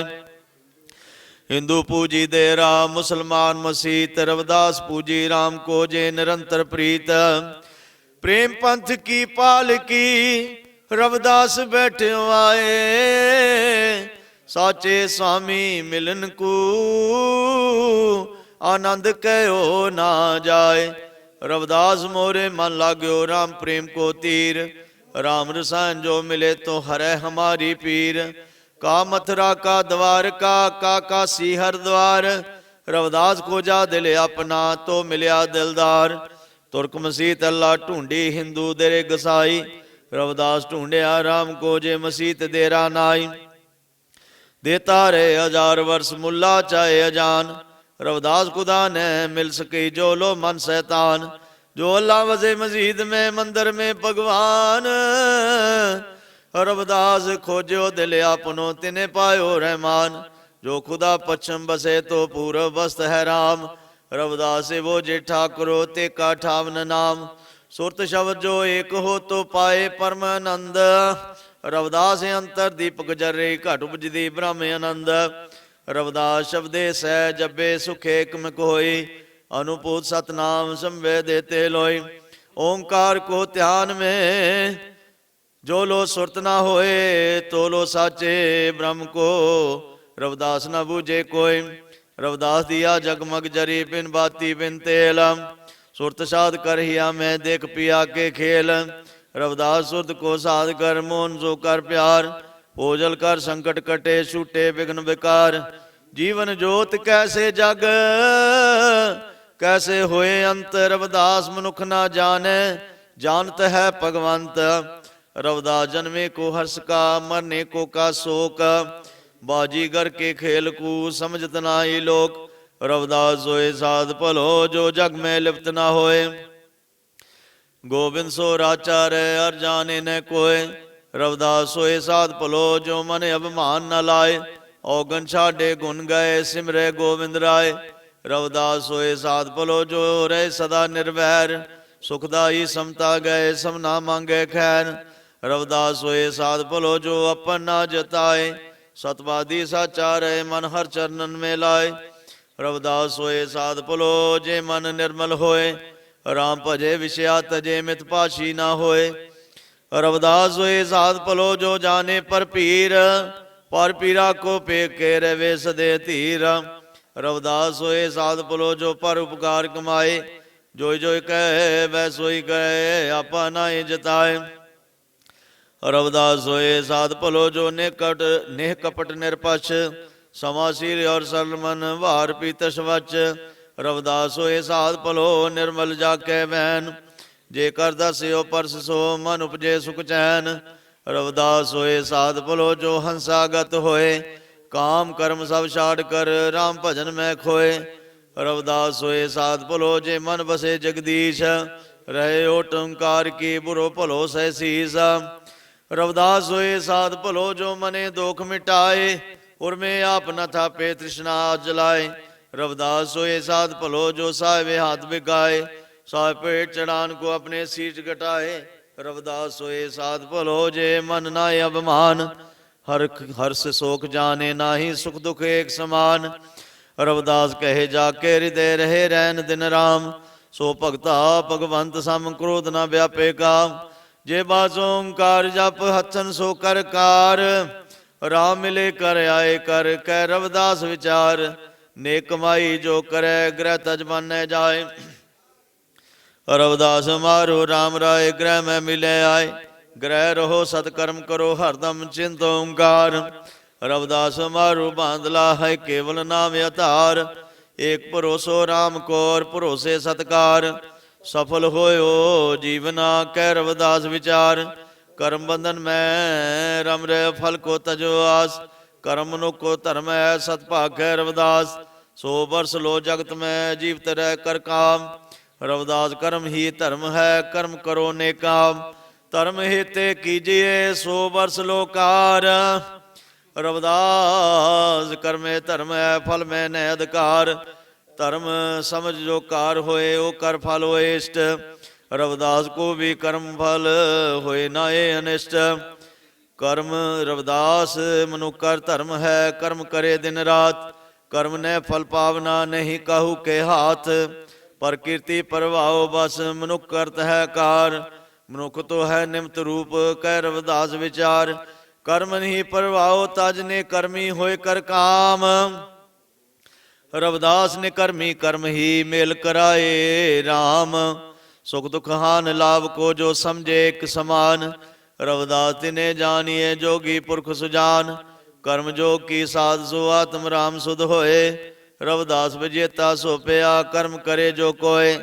हिंदू पूजी देरा मुसलमान मसीत। रविदास पूजी राम को जे निरंतर प्रीत। प्रेम पंथ की पाल की रविदास बैठे आए। साचे स्वामी मिलन को आनंद कहो ना जाए। रविदास मोरे मन लाग्यो राम प्रेम को तीर। राम रसायन जो मिले तो हरे हमारी पीर। का मथुरा का द्वार का काशी हरिद्वार। रविदास को जा दिल अपना तो मिलया दिलदार। तुर्क मसीत अल्लाह ढूंढी हिंदू देरे गसाई। रविदास ढूंढया राम को जे मसीत देरा नाई। देता रहे 1000 वर्ष मुल्ला चाहे अजान। रविदास खुदा ने मिल सके जो लो मन शैतान। जो अल्लाह वसे मस्जिद में मंदिर में भगवान। रविदास खोजो दिल अपनो तिने पायो रहमान। जो खुदा पश्चिम बसे तो पूर्व बस्त है राम। रविदास वो जे ठाकुरो ते का ठावन नाम। सुरत शब्द जो एक हो तो पाए परमानंद। रविदास अंतर दीपक जरे घट उपजदी ब्रह्म आनंद। रविदास शब्दे सह जबे सुखे एकम कोई। अनुभूत सतनाम संवे देते लोई। ओंकार को ध्यान में जो लो सुरत ना होए। तो लो साचे ब्रह्म को रविदास न बूझे कोई। रविदास दिया जगमग जरी बिन बाती बिन तेल। सुरत साध कर हिया में देख पिया के खेल। रविदास सुरत को साध कर मोहन सो कर प्यार। ओजल कर संकट कटे छूटे विघ्न विकार। जीवन जोत कैसे जग कैसे होए अंत। रविदास मनुख ना जाने जानत है भगवंत। रविदास जन्मे को हर्ष का मरने को का शोक। बाजीगर के खेल को समझत ना ही लोक। रविदास सोए साध भलो जो जग में लिप्त ना होए। गोविंद सो राचार अर जाने न कोय। रविदास सोए साध भलो जो मन अभिमान न लाए। औगन छाडे गुण गए सिमरे गोविंद राय। रविदास सोए साध भलो जो रहे सदा निर्वैर। सुखदाई समता गए समना मांगे खैर। रविदास सोए साध भलो जो अपन ना जताए। सतवादी साचा रहे मन हर चरणन में लाए। रविदास सोए साध भलो जे मन निर्मल होए। राम भजे विषया तजे मित पाशी ना होए। रविदास होए साध भलो जो जाने पर पीर। पर पीरा को पेक के रवे सदे धीर। रविदास होए साध भलो जो पर उपकार कमाए। जोई जोई कहे वह सोई कहे आपा नाई जताए। रविदास होए साध भलो जो नेह कपट निरपक्ष। समाशील और सरल मन वार पीतस वच। रविदास होए साध भलो निर्मल जाके वैन। जे कर दस्यो परस सो मन उपजे सुख चैन। रविदास होए साध भलो जो हंसागत होए। काम कर्म सब छाड़ कर राम भजन में खोए। रविदास होए साध भलो जे मन बसे जगदीश। रहे ओटंकार की बुरो भलो सह शीस। रविदास होए साध भलो जो मने दोख मिटाए। उर्मे आप न थापे तृष्णा जलाए। रविदास सोए साध भलो जो साहिबे हाथ बिगाए। साहिब पेट चढ़ान को अपने सीट घटाए। रविदास सोए साध भलो जे मन नाय अभिमान। हर्ष शोक जाने नाही सुख दुख एक समान। रविदास कहे जाके हृदय रहे रैन दिन राम। सो भगता भगवंत सम क्रोध न व्यापे काम। जे बास ओंकार जप हथन सो कर कार। ਰਾਮ ਮਿਲੇ ਕਰ ਆਏ ਕਰ ਕਹਿ ਰਵਿਦਾਸ ਵਿਚਾਰ। ਨੇਕ ਕਮਾਈ ਜੋ ਕਰੈ ਗ੍ਰਹਿ ਤਜ ਬਾਨੈ ਜਾਏ। ਰਵਿਦਾਸ ਮਾਰੋ ਰਾਮ ਰਾਏ ਗ੍ਰਹਿ ਮੈਂ ਮਿਲੇ ਆਏ। ਗ੍ਰਹਿ ਰਹੋ ਸਤ ਕਰਮ ਕਰੋ ਹਰਦਮ ਚਿੰਤ ਓੰਕਾਰ। ਰਵਿਦਾਸ ਮਾਰੂ ਬਾਂਧਲਾ ਹੈ ਕੇਵਲ ਨਾਮ ਆਧਾਰ। ਏਕ ਭਰੋਸੋ ਰਾਮ ਕੋਰ ਭਰੋਸੇ ਸਤਕਾਰ। ਸਫਲ ਹੋਇਓ ਜੀਵਨਾ ਕਹਿ ਰਵਿਦਾਸ ਵਿਚਾਰ। ਕਰਮ ਬੰਧਨ ਮੈਂ ਰਮ ਰਹਿ ਫਲ ਕੋ ਤਜੋ ਆਸ। ਕਰਮ ਮਨੁੱਖ ਕੋ ਧਰਮ ਹੈ ਸਤ ਭਾਗੈ ਰਵਿਦਾਸ। ਸੋ ਬਰਸ ਲੋ ਜਗਤ ਮੈਂ ਜੀਵਤ ਰਹਿ ਕਰ ਕਾਮ। ਰਵਿਦਾਸ ਕਰਮ ਹੀ ਧਰਮ ਹੈ ਕਰਮ ਕਰੋ ਨੇਕਾਮ। ਧਰਮ ਹਿਤੇ ਕੀਜੀਏ ਸੋ ਬਰਸ ਲੋ ਕਾਰ। ਰਵਿਦਾਸ ਕਰਮੇ ਧਰਮ ਹੈ ਫਲ ਮੈਂ ਨੈ ਅਧਿਕਾਰ। ਧਰਮ ਸਮਝ ਜੋ ਕਾਰ ਹੋਏ ਉਹ ਕਰ ਫਲ ਹੋਏ ਇਸ਼ਟ। ਰਵਿਦਾਸ ਕੋ ਵੀ ਕਰਮ ਫਲ ਹੋਏ ਨਾ ਇਹ ਅਨਿਸ਼ਟ। ਕਰਮ ਰਵਿਦਾਸ ਮਨੁ ਕਰ ਧਰਮ ਹੈ ਕਰਮ ਕਰੇ ਦਿਨ ਰਾਤ। ਕਰਮ ਨੇ ਫਲ ਪਾਵਨਾ ਨਹੀਂ ਕਾਹੂ ਕੇ ਹਾਥ। ਪਰ ਕੀਰਤੀ ਪਰਵਾਓ ਬਸ ਮਨੁੱਖ ਕਰਤ ਹੈ ਕਾਰ। ਮਨੁੱਖ ਤੋ ਹੈ ਨਿਮਤ ਰੂਪ ਕਹਿ ਰਵਿਦਾਸ ਵਿਚਾਰ। ਕਰਮ ਨਹੀਂ ਪਰਵਾਓ ਤਜ ਨੇ ਕਰਮੀ ਹੋਏ ਕਰ ਕਾਮ। ਰਵਿਦਾਸ ਨੇ ਕਰਮੀ ਕਰਮ ਹੀ ਮੇਲ ਕਰਾਏ ਰਾਮ। ਸੁਖ ਦੁਖ ਹਾਨ ਲਾਭ ਕੋ ਜੋ ਸਮਝੇ ਇੱਕ ਸਮਾਨ। ਰਵਿਦਾਸ ਤਿਨੇ ਜਾਣੀਏ ਜੋਗੀ ਪੁਰਖ ਸੁਜਾਨ। ਕਰਮ ਜੋਗ ਕੀ ਸਾਧ ਸੋ ਆਤਮ ਰਾਮ ਸੁਧ ਹੋਏ। ਰਵਿਦਾਸ ਵਿਜੇਤਾ ਸੋ ਪਿਆ ਕਰਮ ਕਰੇ ਜੋ ਕੋਏ।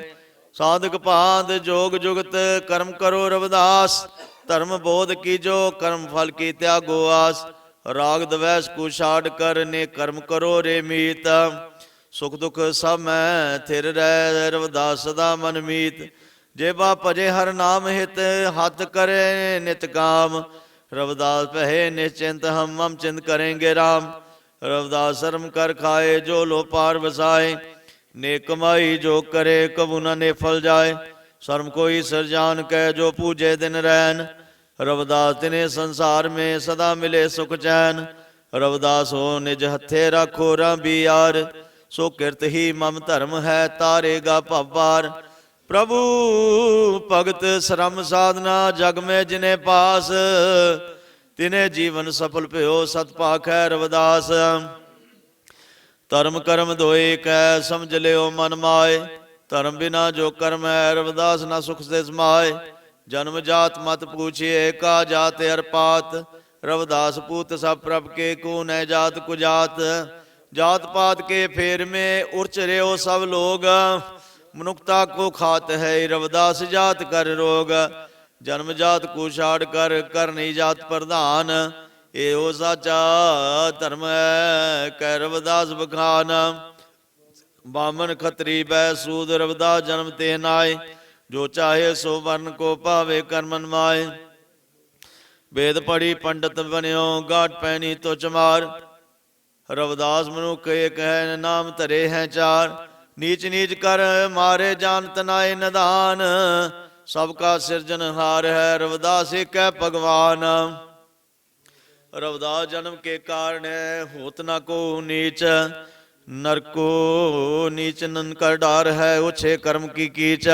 ਸਾਧਕ ਭਾਂਤ ਜੋਗ ਜੁਗਤ ਕਰਮ ਕਰੋ ਰਵਿਦਾਸ। ਧਰਮ ਬੋਧ ਕੀਜੋ ਕਰਮ ਫਲ ਕੀ ਤਿਆਗੋ ਆਸ। ਰਾਗ ਦਵੈਸ ਕੋ ਛਾੜ ਕਰ ਨੇ ਕਰਮ ਕਰੋ ਰੇ ਮੀਤ। ਸੁਖ ਦੁਖ ਸਭ ਮੈਂ ਥਿਰ ਰਹਿ ਰਵਿਦਾਸ ਸਦਾ ਮਨ ਮੀਤ। ਜੇ ਬਾ ਭਜੇ ਹਰ ਨਾਮ ਹਿਤ ਹੱਥ ਕਰੇ ਨਿਤ ਕਾਮ। ਰਵਿਦਾਸ ਪਹਿ ਨਿਸ਼ਚਿੰਤ ਹਮ ਮਮ ਚਿੰਤ ਕरेंगे ਰਾਮ। ਰਵਿਦਾਸ ਸ਼ਰਮ ਕਰ ਖਾਏ ਜੋ ਲੋ ਪਾਰ ਵਸਾਏ। ਨੇਕ ਕਮਾਈ ਜੋ ਕਰੇ ਕਬੂ ਨਾ ਨਿਫਲ ਜਾਏ। ਸ਼ਰਮ ਕੋਈ ਸਰਜਾਨ ਕਹਿ ਜੋ ਪੂਜੇ ਦਿਨ ਰੈਨ। ਰਵਿਦਾਸ ਤਿਨੇ ਸੰਸਾਰ ਮੇ ਸਦਾ ਮਿਲੇ ਸੁਖ ਚੈਨ। ਰਵਿਦਾਸ ਹੋ ਨਿਜ ਹੱਥੇ ਰਾਖੋ ਰਾਂਬੀ ਯਾਰ। ਸੋ ਕਿਰਤ ਹੀ ਮਮ ਧਰਮ ਹੈ ਤਾਰੇਗਾ ਭਵ। ਪ੍ਰਭੂ ਭਗਤ ਸ਼ਰਮ ਸਾਧਨਾ ਜਗ ਮੈਂ ਜਿਨੇ ਪਾਸ। ਤਿਨੇ ਜੀਵਨ ਸਫਲ ਭਇਓ ਸਤ ਭਾਖੈ ਰਵਿਦਾਸ। ਧਰਮ ਕਰਮ ਦੋਏ ਕੈ ਸਮਝ ਲਿਓ ਮਨ ਮਾਏ। ਧਰਮ ਬਿਨਾ ਜੋ ਕਰਮ ਹੈ ਰਵਿਦਾਸ ਨਾ ਸੁਖ ਸੇ ਸਮਾਏ। ਜਨਮ ਜਾਤ ਮਤ ਪੂਛਿਏ ਕਾ ਜਾਤ ਅਰ ਪਾਤ। ਰਵਿਦਾਸ ਪੂਤ ਸਭ ਪ੍ਰਭ ਕੇ ਕੋ ਨੈ ਜਾਤ ਕੁਜਾਤ। ਜਾਤ ਪਾਤ ਕੇ ਫੇਰ ਮੇ ਉਰਚ ਰਿਓ ਸਭ ਲੋਗ। ਮਨੁੱਖਤਾ ਕੋ ਖਾਤ ਹੈ ਰਵਿਦਾਸ ਜਾਤ ਕਰ ਰੋਗ। ਜਨਮ ਜਾਤ ਕੋ ਛਾੜ ਕਰ ਕਰਨੀ ਜਾਤ ਪ੍ਰਧਾਨ। ਇਹੋ ਸਾਚਾ ਧਰਮ ਹੈ ਕਹਿ ਰਵਿਦਾਸ ਬਖਾਨ। ਬਾਮਨ ਖਤਰੀ ਬੈ ਸੂਦ ਰਵਿਦਾਸ ਜਨਮ ਤੇ ਨਾਏ। ਜੋ ਚਾਹੇ ਸੋ ਵਰਨ ਕੋ ਭਾਵੇ ਕਰਮਨ ਮਾਏ। ਵੇਦ ਪੜੀ ਪੰਡਤ ਬਨਿਓ ਗਾਟ ਪੈਣੀ ਤੋ ਚਮਾਰ। ਰਵਿਦਾਸ ਮਨੁੱਖ ਏਕ ਹੈ ਨਾਮ ਧਰੇ ਹੈ ਚਾਰ। ਨੀਚ ਨੀਚ ਕਰ ਮਾਰੇ ਜਾਨਤ ਨਾਏ ਨਿਧਾਨ। ਸਭ ਕਾ ਸਿਰਜਨਹਾਰ ਹੈ ਰਵਿਦਾਸ ਏਕ ਹੈ ਭਗਵਾਨ। ਰਵਿਦਾਸ ਜਨਮ ਕੇ ਕਾਰਨ ਹੈ ਹੋਤ ਨਾ ਕੋ ਨੀਚ। ਨਰਕੋ ਨੀਚ ਨਨ ਕਰ ਡਾਰ ਹੈ ਉਛੇ ਕਰਮ ਕੀ ਕੀਚ।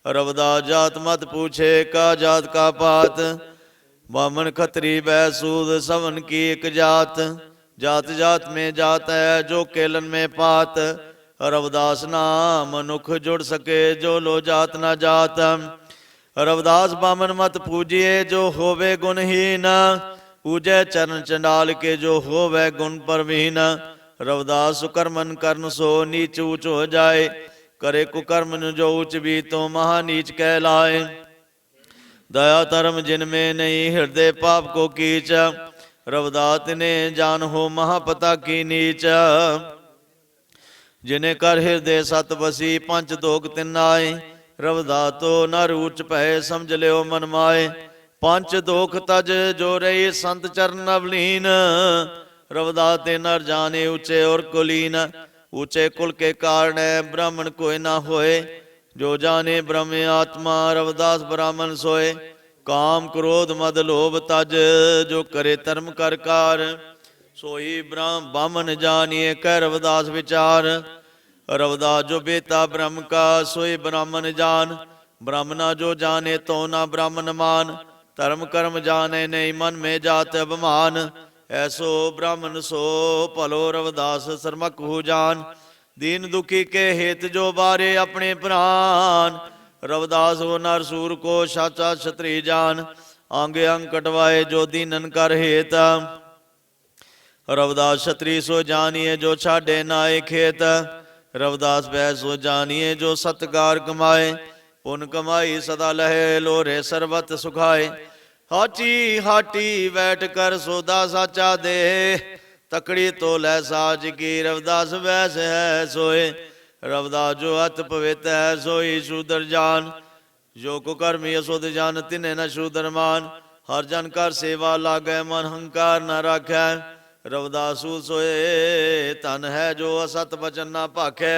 ਰਵਿਦਾਸ ਜਾਤ ਮਤ ਪੂਛੇ ਕਾ ਜਾਤ ਕਾ ਪਾਤ। ਬਾਮਨ ਖਤਰੀ ਬੈ ਸੂਦ ਸਵਨ ਕੀ ਇਕ ਜਾਤ। ਜਾਤ ਜਾਤ में जात है जो केलन में पात। रविदास नाम मनुख जुड़ सके जो लो जात ना जात। रविदास बामन मत पूजिए जो होवे गुणहीन। पूजे चरण चंडाल के जो होवे गुण परवीन। रविदास सुकर्मन करन सो नीच ऊच हो जाए। करे कुकर्मन जो उच भी तो महा नीच कहलाए। दया धर्म जिनमें नहीं हृदय पाप को कीच। रविदास ने जान हो महापता की नीच। जिने कर हृदय सत बसी पंच दोग तिन आए। रविदास तो नर उच भय समझ लियो मन माए। पंच दोख तज जो रही संत चरण अवलीन। रविदास ते नर जाने ऊंचे और कुलीन। ऊंचे कुल के कारण ब्राह्मण कोई ना होए। जो जाने ब्रह्म आत्मा रविदास ब्राह्मण सोए। काम क्रोध मद लोभ तज जो करे धर्म कर कार। सोई बामन जानिए कह रविदास विचार। रविदास जो बेता ब्रह्म का सोई ब्राह्मण जान। ब्राह्मणा जो जाने तो ना ब्राह्मण मान। धर्म कर्म जाने नहीं मन में जात अभिमान। ऐसो ब्राह्मण सो भलो रविदास सरमक हो जान। दीन दुखी के हेत जो बारे अपने प्राण। रविदास हो नर सूर को साचा क्षत्रिय जान। आंगे अंग कटवाए जो दीनन कर हेत। रविदास क्षत्रिय सो जानिए जो छाड़े नाए खेत। रविदास वह सो जानिए जो सतकार कमाए। पुन कमाई सदा लहे लोरे सर्वत सुखाए। हाची हाटी बैठ कर सौदा साचा दे। तकड़ी तो लै साज की रविदास वैस है सोए। रविदास जो अत पवित्र है सोई शूदर जान। जो कुकर्मी असुध जान तिन्हें न शूदर मान। हर जन कर सेवा लागे मन हंकार न राखै। रविदास सोए धन है जो असत वचन न भाखै।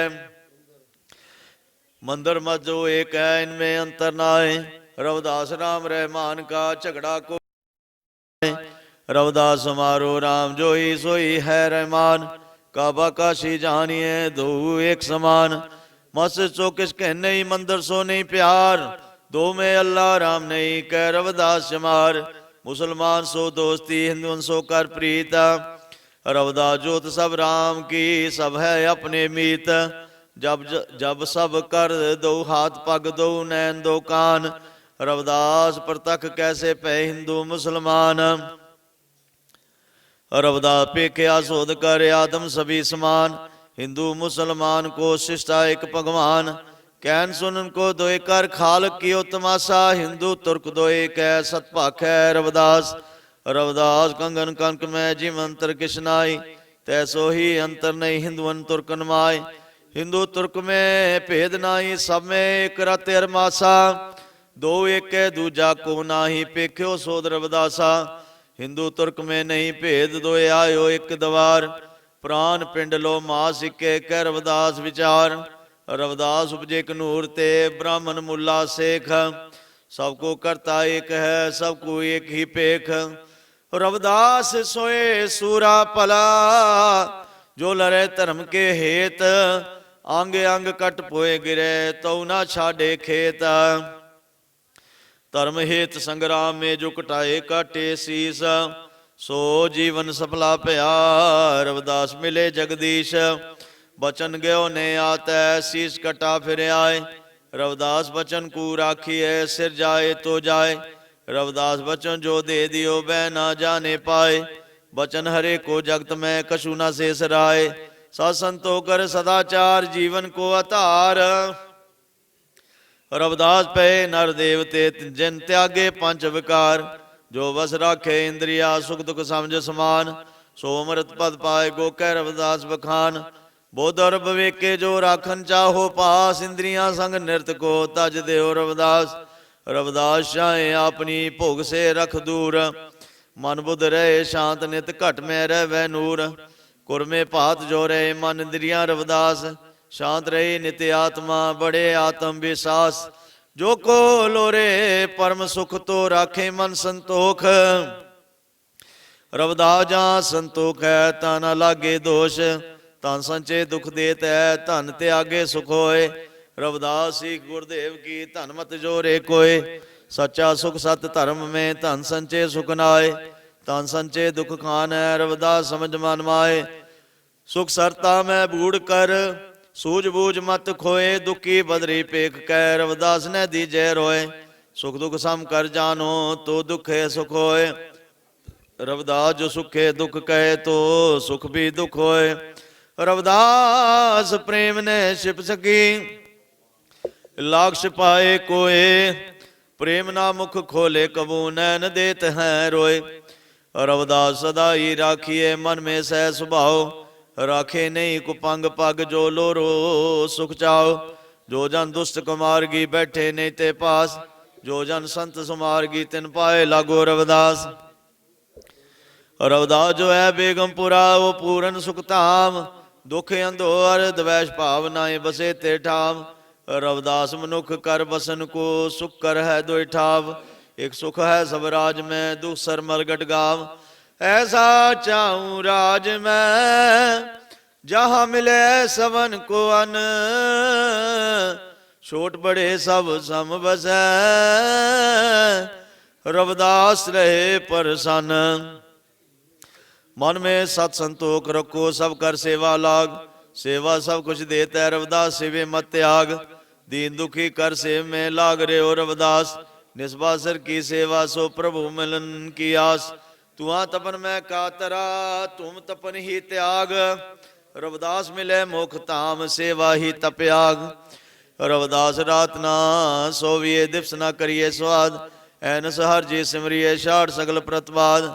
मंदिर मत जो एक है इनमें अंतर नाए। रविदास राम रहमान का झगड़ा को। रविदास समारो राम जो ही सोई है रहमान। काबा काशी जानिए दो एक समान। मस्जिद सो किस कह नहीं मंदिर सो नहीं प्यार। दो में अल्लाह राम नहीं कह रविदास शमार। मुसलमान सो दोस्ती हिंदुओं सो कर प्रीत। रविदास जोत सब राम की सब है अपने मीत। जब सब कर दो हाथ पग दो नैन दो कान। रविदास प्रतख कैसे पे हिंदू मुसलमान। रविदास पेख्या शोध कर आदम सभी समान। हिंदू मुसलमान को शिष्टा एक भगवान। कैन सुनन को दोए कर खालक की तमाशा। हिंदू तुर्क दोए कै सत भाख है रविदास। रविदास कंगन कनक में जीवंतर किशनाई। तैसो ही अंतर नहीं हिंदुअन तुर्कन माय। हिंदू तुर्क में भेद नाही सब में एक रत अरमासा। दो एक दूजा को नाही पेख्यो सोद रविदासा। हिंदू तुर्क में नहीं भेद दो आयो एक दवार। प्राण पिंड लो मास इके कै रविदास विचार। रविदास उपजे कनूर ते ब्राह्मण मुल्ला शेख। सबको करता एक है सबको एक ही पेख। रविदास सोए सूरा पला। जो लड़े धर्म के हेत। आंगे अंग कट पोए गिरे तो ना छाड़े खेत। धर्म हेत संग्राम में जो कटाए काटे शीस। सो जीवन सफला भया रविदास मिले जगदीश। बचन गयो ने आते शीस कटा फिर आए। रविदास बचन को राखिए सिर जाए तो जाए। रविदास बचन जो दे दियो वह ना जाने पाए। बचन हरे को जगत में कछु ना शेष राय। सत्संतो कर सदाचार जीवन को आधार। रविदास पे नर देवते जिन त्यागे पंच विकार। जो बस राखे इंद्रिया सुख दुख समझ समान। सो अमृत पद पाए गो कह रविदास बखान। बोध और विवेके जो राखन चाहो पास। इंद्रियां संग नृत को तज देव रविदास। रविदास चाहे अपनी भोग से रख दूर। मन बुध रहे शांत नित घट में रह नूर। कुरमे भात जो रहे मन इंद्रियां रविदास। शांत रहे नित्य आत्मा बड़े आत्म विश्वास। जो को लोरे परम सुख तो राखे मन संतोख। रविदास जहाँ संतोख है ता न लागे दोष। तन संचे दुख देत है धन त्यागे सुख होए। रविदास सीख गुरुदेव की धन मत जोरे कोय। सच्चा सुख सत धर्म में धन संचे सुख नाए। तन संचे दुख खान है रविदास समझ मन माए। सुख सरता में बूढ़ कर सूझबूझ मत खोए। दुखी बदरी पेख कह रविदास ने दीजे रोए। सुख दुख सम कर जानो तो दुखे सुख होए। रविदास जो सुखे दुख कहे तो सुख भी दुख होए। रविदास प्रेम ने छिप सकी लाख छिपाए कोए। प्रेम ना मुख खोले कबू नैन देत हैं रोए। रविदास सदा ही राखिए मन में सह स्वभाव। राखे नहीं कुपंग पग जो लोरो सुख चाओ। जो जन दुष्ट कुमार्गी बैठे नहीं ते पास। जो जन संत सुमार्गी तिन पाए लागो रविदास। रविदास जो है बेगमपुरा वो पूरन सुख धाम। दुख अंधोर द्वैष भाव नाए बसे ते ठाम। रविदास मनुख कर बसन को सुख कर है दो ठाव। एक सुख है सब राज में दुख सरमल गट गाव। ऐसा चाहूं राज में जहां मिले सवन को अन। छोट बड़े सब सम बसै रविदास रहे प्रसन्न। मन में सत संतोख रखो, सब कर सेवा लाग। सेवा सब कुछ देता रविदास, सेवे मत त्याग। दीन दुखी कर सेव में लाग रे हो रविदास। निस्बासर की सेवा सो प्रभु मिलन की आस। तुआ तपन में कातरा, तुम तपन ही त्याग। रविदास मिले मुख धाम, सेवा ही तपयाग। रविदास रात ना सोविए, दिवस ना करिए स्वाद। ऐनस हर जी सिमरिए, शाड़ सगल प्रतिवाद।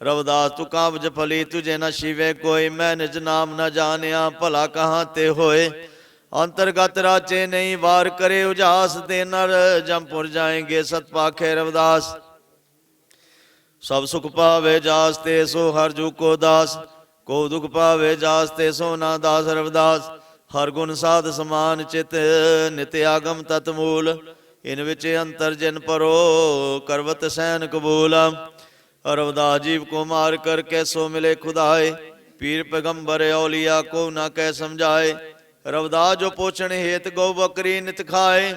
रविदास तू काबज फली, तुझे न शिवे कोई। मैं निज नाम न जानिया, भला कहाँ ते होए। अंतर्गत राचे नहीं, वार करे उजास। दे नर जमपुर जाएंगे, सत पाखे रविदास। सब सुख पावे जास, ते सो हर जू को दास। को दुख पावे जास, ते सो ना दास रविदास। हर गुण साध समान चित, नित्य आगम तत मूल। इन विच अंतर जिन परो, करवत सैन कबूल। रविदास जीव को मार कर कैसो मिले खुदाए। पीर पैगंबर औलिया को ना कह समझाए। रविदास जो पोषण हेत गौ बकरी नित खाए।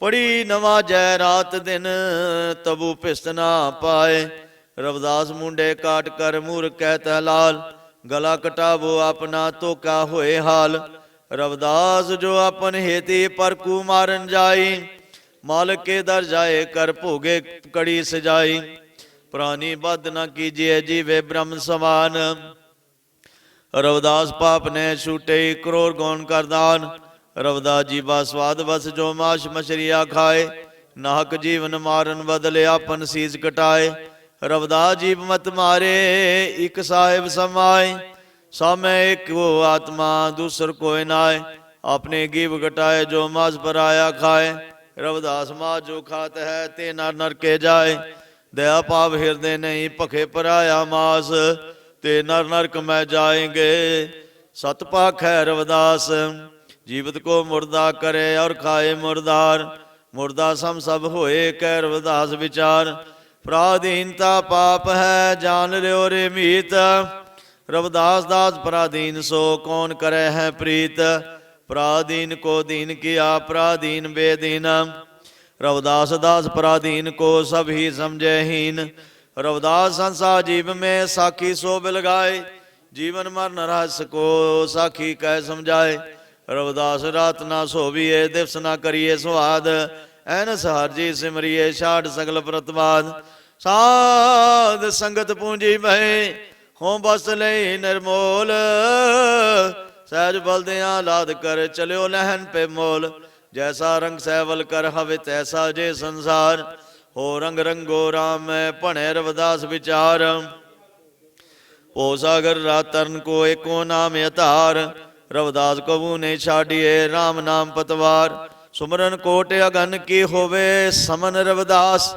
पड़ी नवाजै रात दिन, तबु पिस्त ना पाए। रविदास मुंडे काट कर मूर कहता लाल। गला कटावो अपना तो क्या होए हाल। रविदास जो अपन हेती पर कु मारन जाई। मालिक के दर जाए कर भोगे कड़ी सजाई। प्राणी बद न कीजिए, जीवे ब्रह्म समान। रविदास पाप ने छूटे, क्रोर गौन कर दान। रविदास जीवा स्वाद बस, जो माश मछलिया खाए। नाहक जीवन मारन बदले, आपन सीज कटाए। रविदास जीव मत मारे, एक साहिब समाए। सामे एक वो आत्मा, दूसर कोई नाय। अपने गीव घटाए, जो मास पर आया खाए। रविदास मास जो खात है, ते नर नर के जाए। दया पाव हृदय नहीं, पखे पर आया मास। ते नर नरक में जाएंगे, सत पाख है रविदास। जीवित को मुर्दा करे, और खाए मुर्दार। मुर्दा सम सब होए, कह रविदास विचार। पराधीनता पाप है, जान ल्यो रे मीत। रविदास दास पराधीन, सो कौन करे है प्रीत। पराधीन को दीन किया, पराधीन बेदीन। रविदास दास पराधीन को, सब ही समझे हीन। रविदास संसार जीव में, साखी सो बिलगाए। जीवन मरण रहस्य को, साखी कह समझाए। रविदास रात ना सोविए, दिवस ना करिए स्वाद। ऐनस हर जी सिमरिए, शाड़ सगल प्रतिवाद। साध संगत पूंजी में, हों बस ले निर्मोल। सहज बलदियां लाद कर, चलो लहन पे मोल। जैसा रंग सैवल कर हवे, तैसा जे संसार। हो रंग रंगो राम में, भणे रविदास विचार। ओ सागर रातरन को, एको नाम अतार। रविदास कबू ने छाड़िए, राम नाम पतवार। सुमरन कोट अगन की होवे, समन रविदास।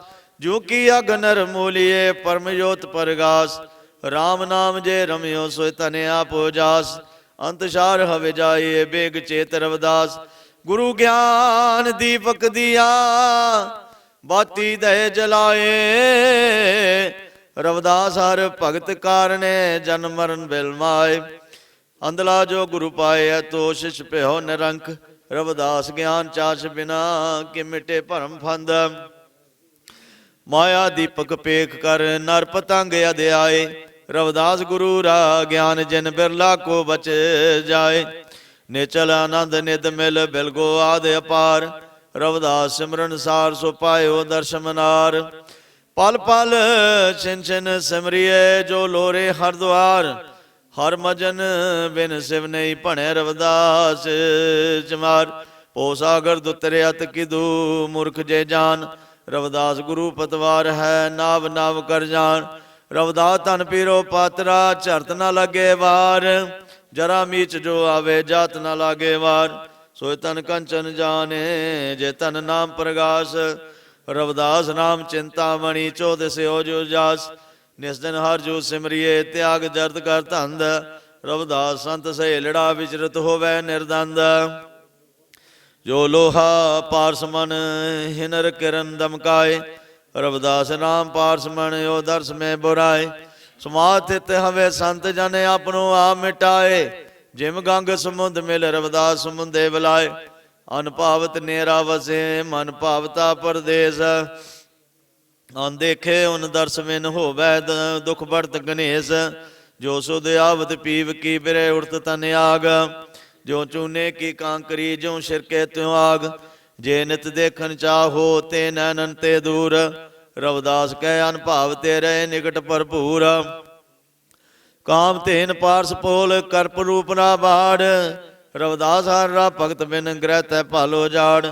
जो की अगनर मूलिए, परम जोत परगास। राम नाम जे रमियो, सोय तने आप जास। अंतसार हवे जाइए, बेग चेत रविदास। गुरु ज्ञान दीपक दिया, बाती दे जलाए। रविदास हर भगत कारणे, जन्म मरण बिलमाए। अंधला जो गुरु पाए, तो शिष प्यो निरंक। रविदास ज्ञान चाश बिना, कि मिटे भरम फंद। माया दीपक पेख कर, नर पतंग अध्याय। रविदास गुरु रा ज्ञान, जिन बिरला को बच जाए। निचल आनंद निध मिल, बिलगो आद अपार। रविदास सिमरन सार, सो पायो दर्शन नार। पल पल छिन छिन सिमरिए, जो लोरे हर द्वार। हर मजन बिन शिव नहीं, भणे रविदास चमार। ओ सागर दुतरे अत किदू, मूर्ख जे जान। रविदास गुरु पतवार है, नाव नाव कर जान। रविदास धन पीरो पात्रा, झरत न लगे वार। जरा मीच जो आवे, जात न लागे वार। सोय तन कंचन जाने, जे तन नाम प्रगास। रविदास नाम चिंतामणि, चौद से हो जो जास। निस दिन हर जो सिमरिए, त्याग जर्द कर धंद। रविदास संत सहेलड़ा, विचरत होवे निर्दंद। जो लोहा पारसमन, हिनर किरण दमकाए। रविदास नाम पारसमन, यो दर्श में बुराए। समाथित हवे संत जन, अपनो आप मिटाए। जिम गंग समुद मिल, रविदास समुदे बुलाए। अनपावत नेरा वसे, मन पावता परदेस। अनदेखे उन दर्श बिन होवै, दुख बढ़त गणेश। जो सुध आवत पीव की बिरे उड़त तन आग। जो चूने की कांकरी जो शिरके त्यों आग। जे नित देखन चाहो ते नैनन ते दूर। रविदास कह अनभाव तेरे निकट भरपूर। काम तेन पारस पोल करप रूप ना बाड़। रविदास हर रा भगत बिन ग्रह तै भालो जाड़।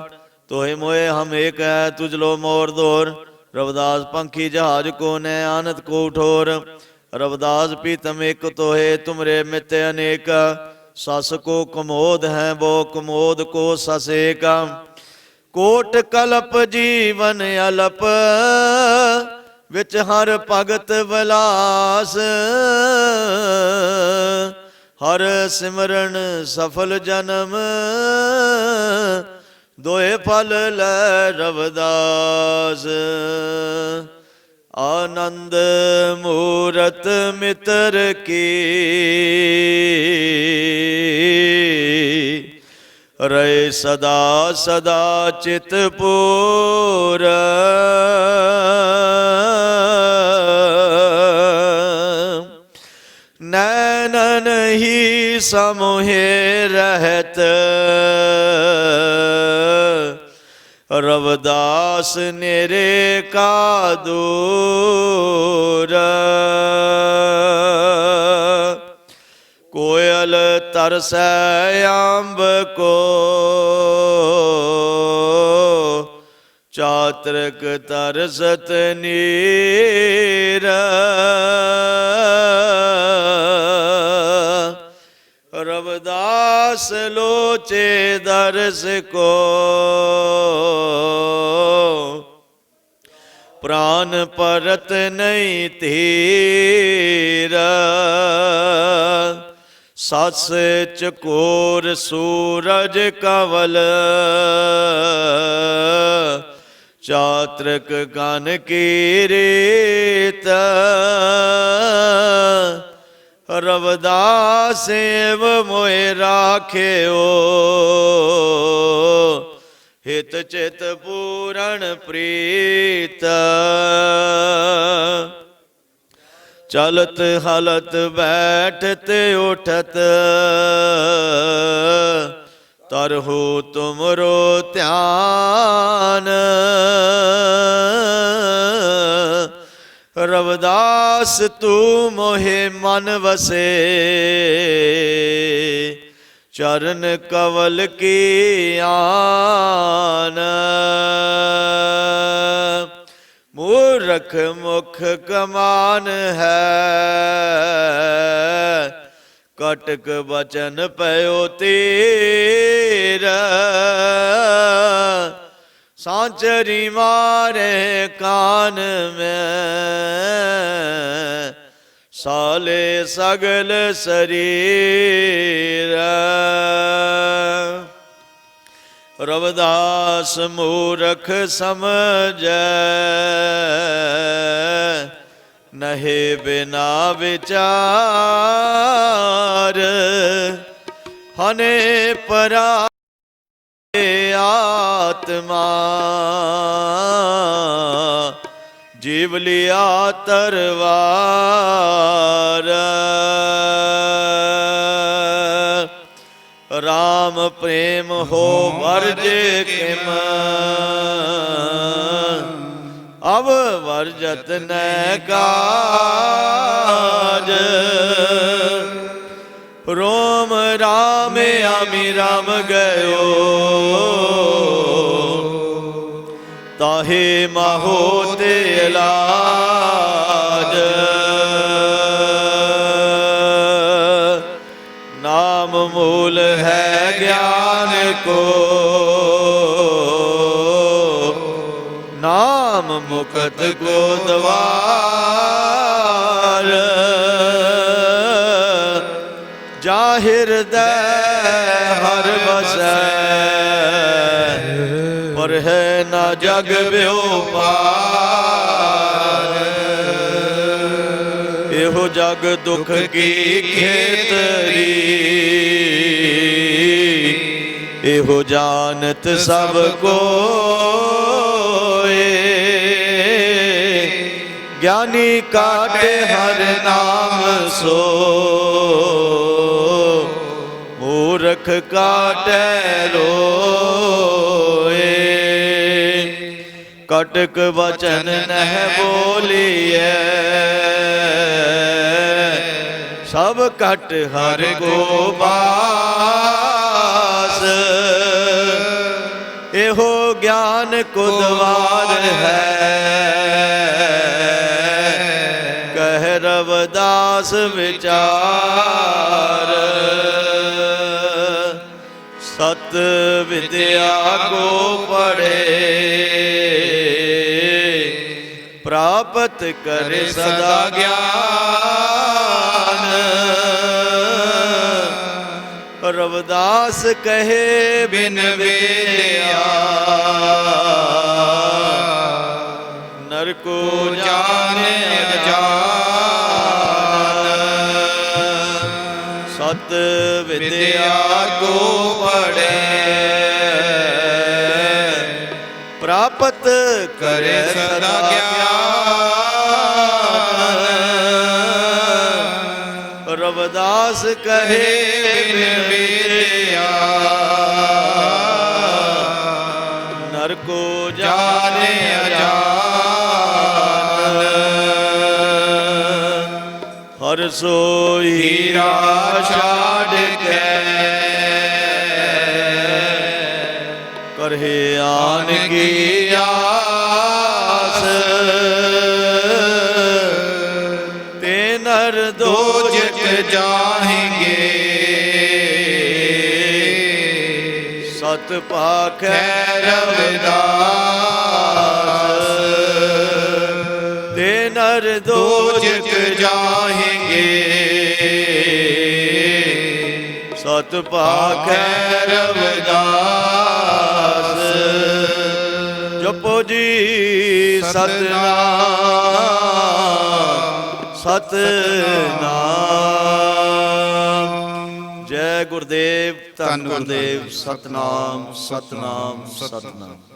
तोहे मोहे हम एक है तुझलो मोर दोर। रविदास पंखी जहाज को नै आनत को ठोर। रविदास पीतम एक तोहे तुमरे मित अनेक। सस को कमोद है वो कमोद को सस एक। कोट कलप जीवन अलप विच हर भगत विलास। हर सिमरन सफल जन्म दोए फल लै रविदास। आनंद मूरत मित्र की रहे सदा सदा चित पूर। नैनन ही समूहे रहत रविदास नेरे का दूर। कोयल तरसै अम्ब को चातृक तरसत नीर। रविदास लोचे दर्श को प्राण परत नहीं धीर। सस चकोर सूरज कंवल चातृक गन की रीत। रविदास एव मोए राखे हित चित पूरण प्रीत। चलत हलत बैठत उठत तरहु तुमरो ध्यान। रविदास तू मोहे मन वसे चरण कवल की आन। मूर्ख मुख कमान है कटक बचन पयो तीर। सांचरी मारे कान में साले सगल शरीर। रविदास मूर्ख समझै नहे बिना विचार। हने परा आत्मा जीव लिया तरवार। राम प्रेम हो वर्ज किम अब वर्जत न काज। रोम राम आमी राम गयो ताहे माहो ते इलाज। नाम मूल है ज्ञान को नाम मुकत को द्वार। जा हृदय हर बसै पर है ना जग व्योपार। एहो जग दुख की खेतरी एहो जानत सब को। ज्ञानी काटे हर नाम ਸੋ ਮੂਰਖ ਕਾਟੈ ਰੋਏ। ਕਟਕ ਵਚਨ ਨਹਿ ਬੋਲੀਐ ਸਭ ਘਟ ਹਰ ਕੋ ਬਾਸ। ਇਹੋ ਗਿਆਨ ਕੁਦਵਾਰ ਹੈ ਕਹਿ ਰਵਿਦਾਸ ਵਿਚਾਰ। ਸਤ ਵਿਦਿਆ ਕੋ ਪੜ੍ਹੇ ਪ੍ਰਾਪਤ ਕਰੇ ਸਦਾ ਗਿਆਨ। ਰਵਿਦਾਸ ਕਹੇ ਬਿਨ ਵੇਦਿਆ ਨਰਕੋ ਜਾਣੇ ਅਜਾਨ। ਸਤ ਵਿਦਿਆ ਕੋ ਪੜ੍ਹੇ ਪ੍ਰਾਪਤ ਕਰੇ ਸਦਾ ਗਿਆਨ। ਰਵਿਦਾਸ ਕਹੇ ਬਿਨ ਵੇਦਿਆ ਨਰਕੋ ਜਾਣੇ ਅਜਾਨ। ਹਰ ਸੋਈ ਹੀਰਾ ਛਾੜ ਕੇ ਕਰਹਿ ਆਨ ਕੀ ਆਸ। ਤੇ ਨਰ ਦੋਜਕ ਜਾਹੇਂਗੇ ਸਤ ਭਾਖੈ ਰਵਿਦਾਸ। ਤੇ ਨਰ ਦੋਜਕ ਜਾਹੇਂਗੇ ਸਤ ਭਾਖੈ ਰਵਿਦਾਸ। ਜਪੋ ਜੀ ਸਤਨਾਮ ਸਤਨਾਮ। ਜੈ ਗੁਰਦੇਵ ਧੰਨ ਗੁਰਦੇਵ। ਸਤਨਾਮ ਸਤਨਾਮ ਸਤਨਾਮ।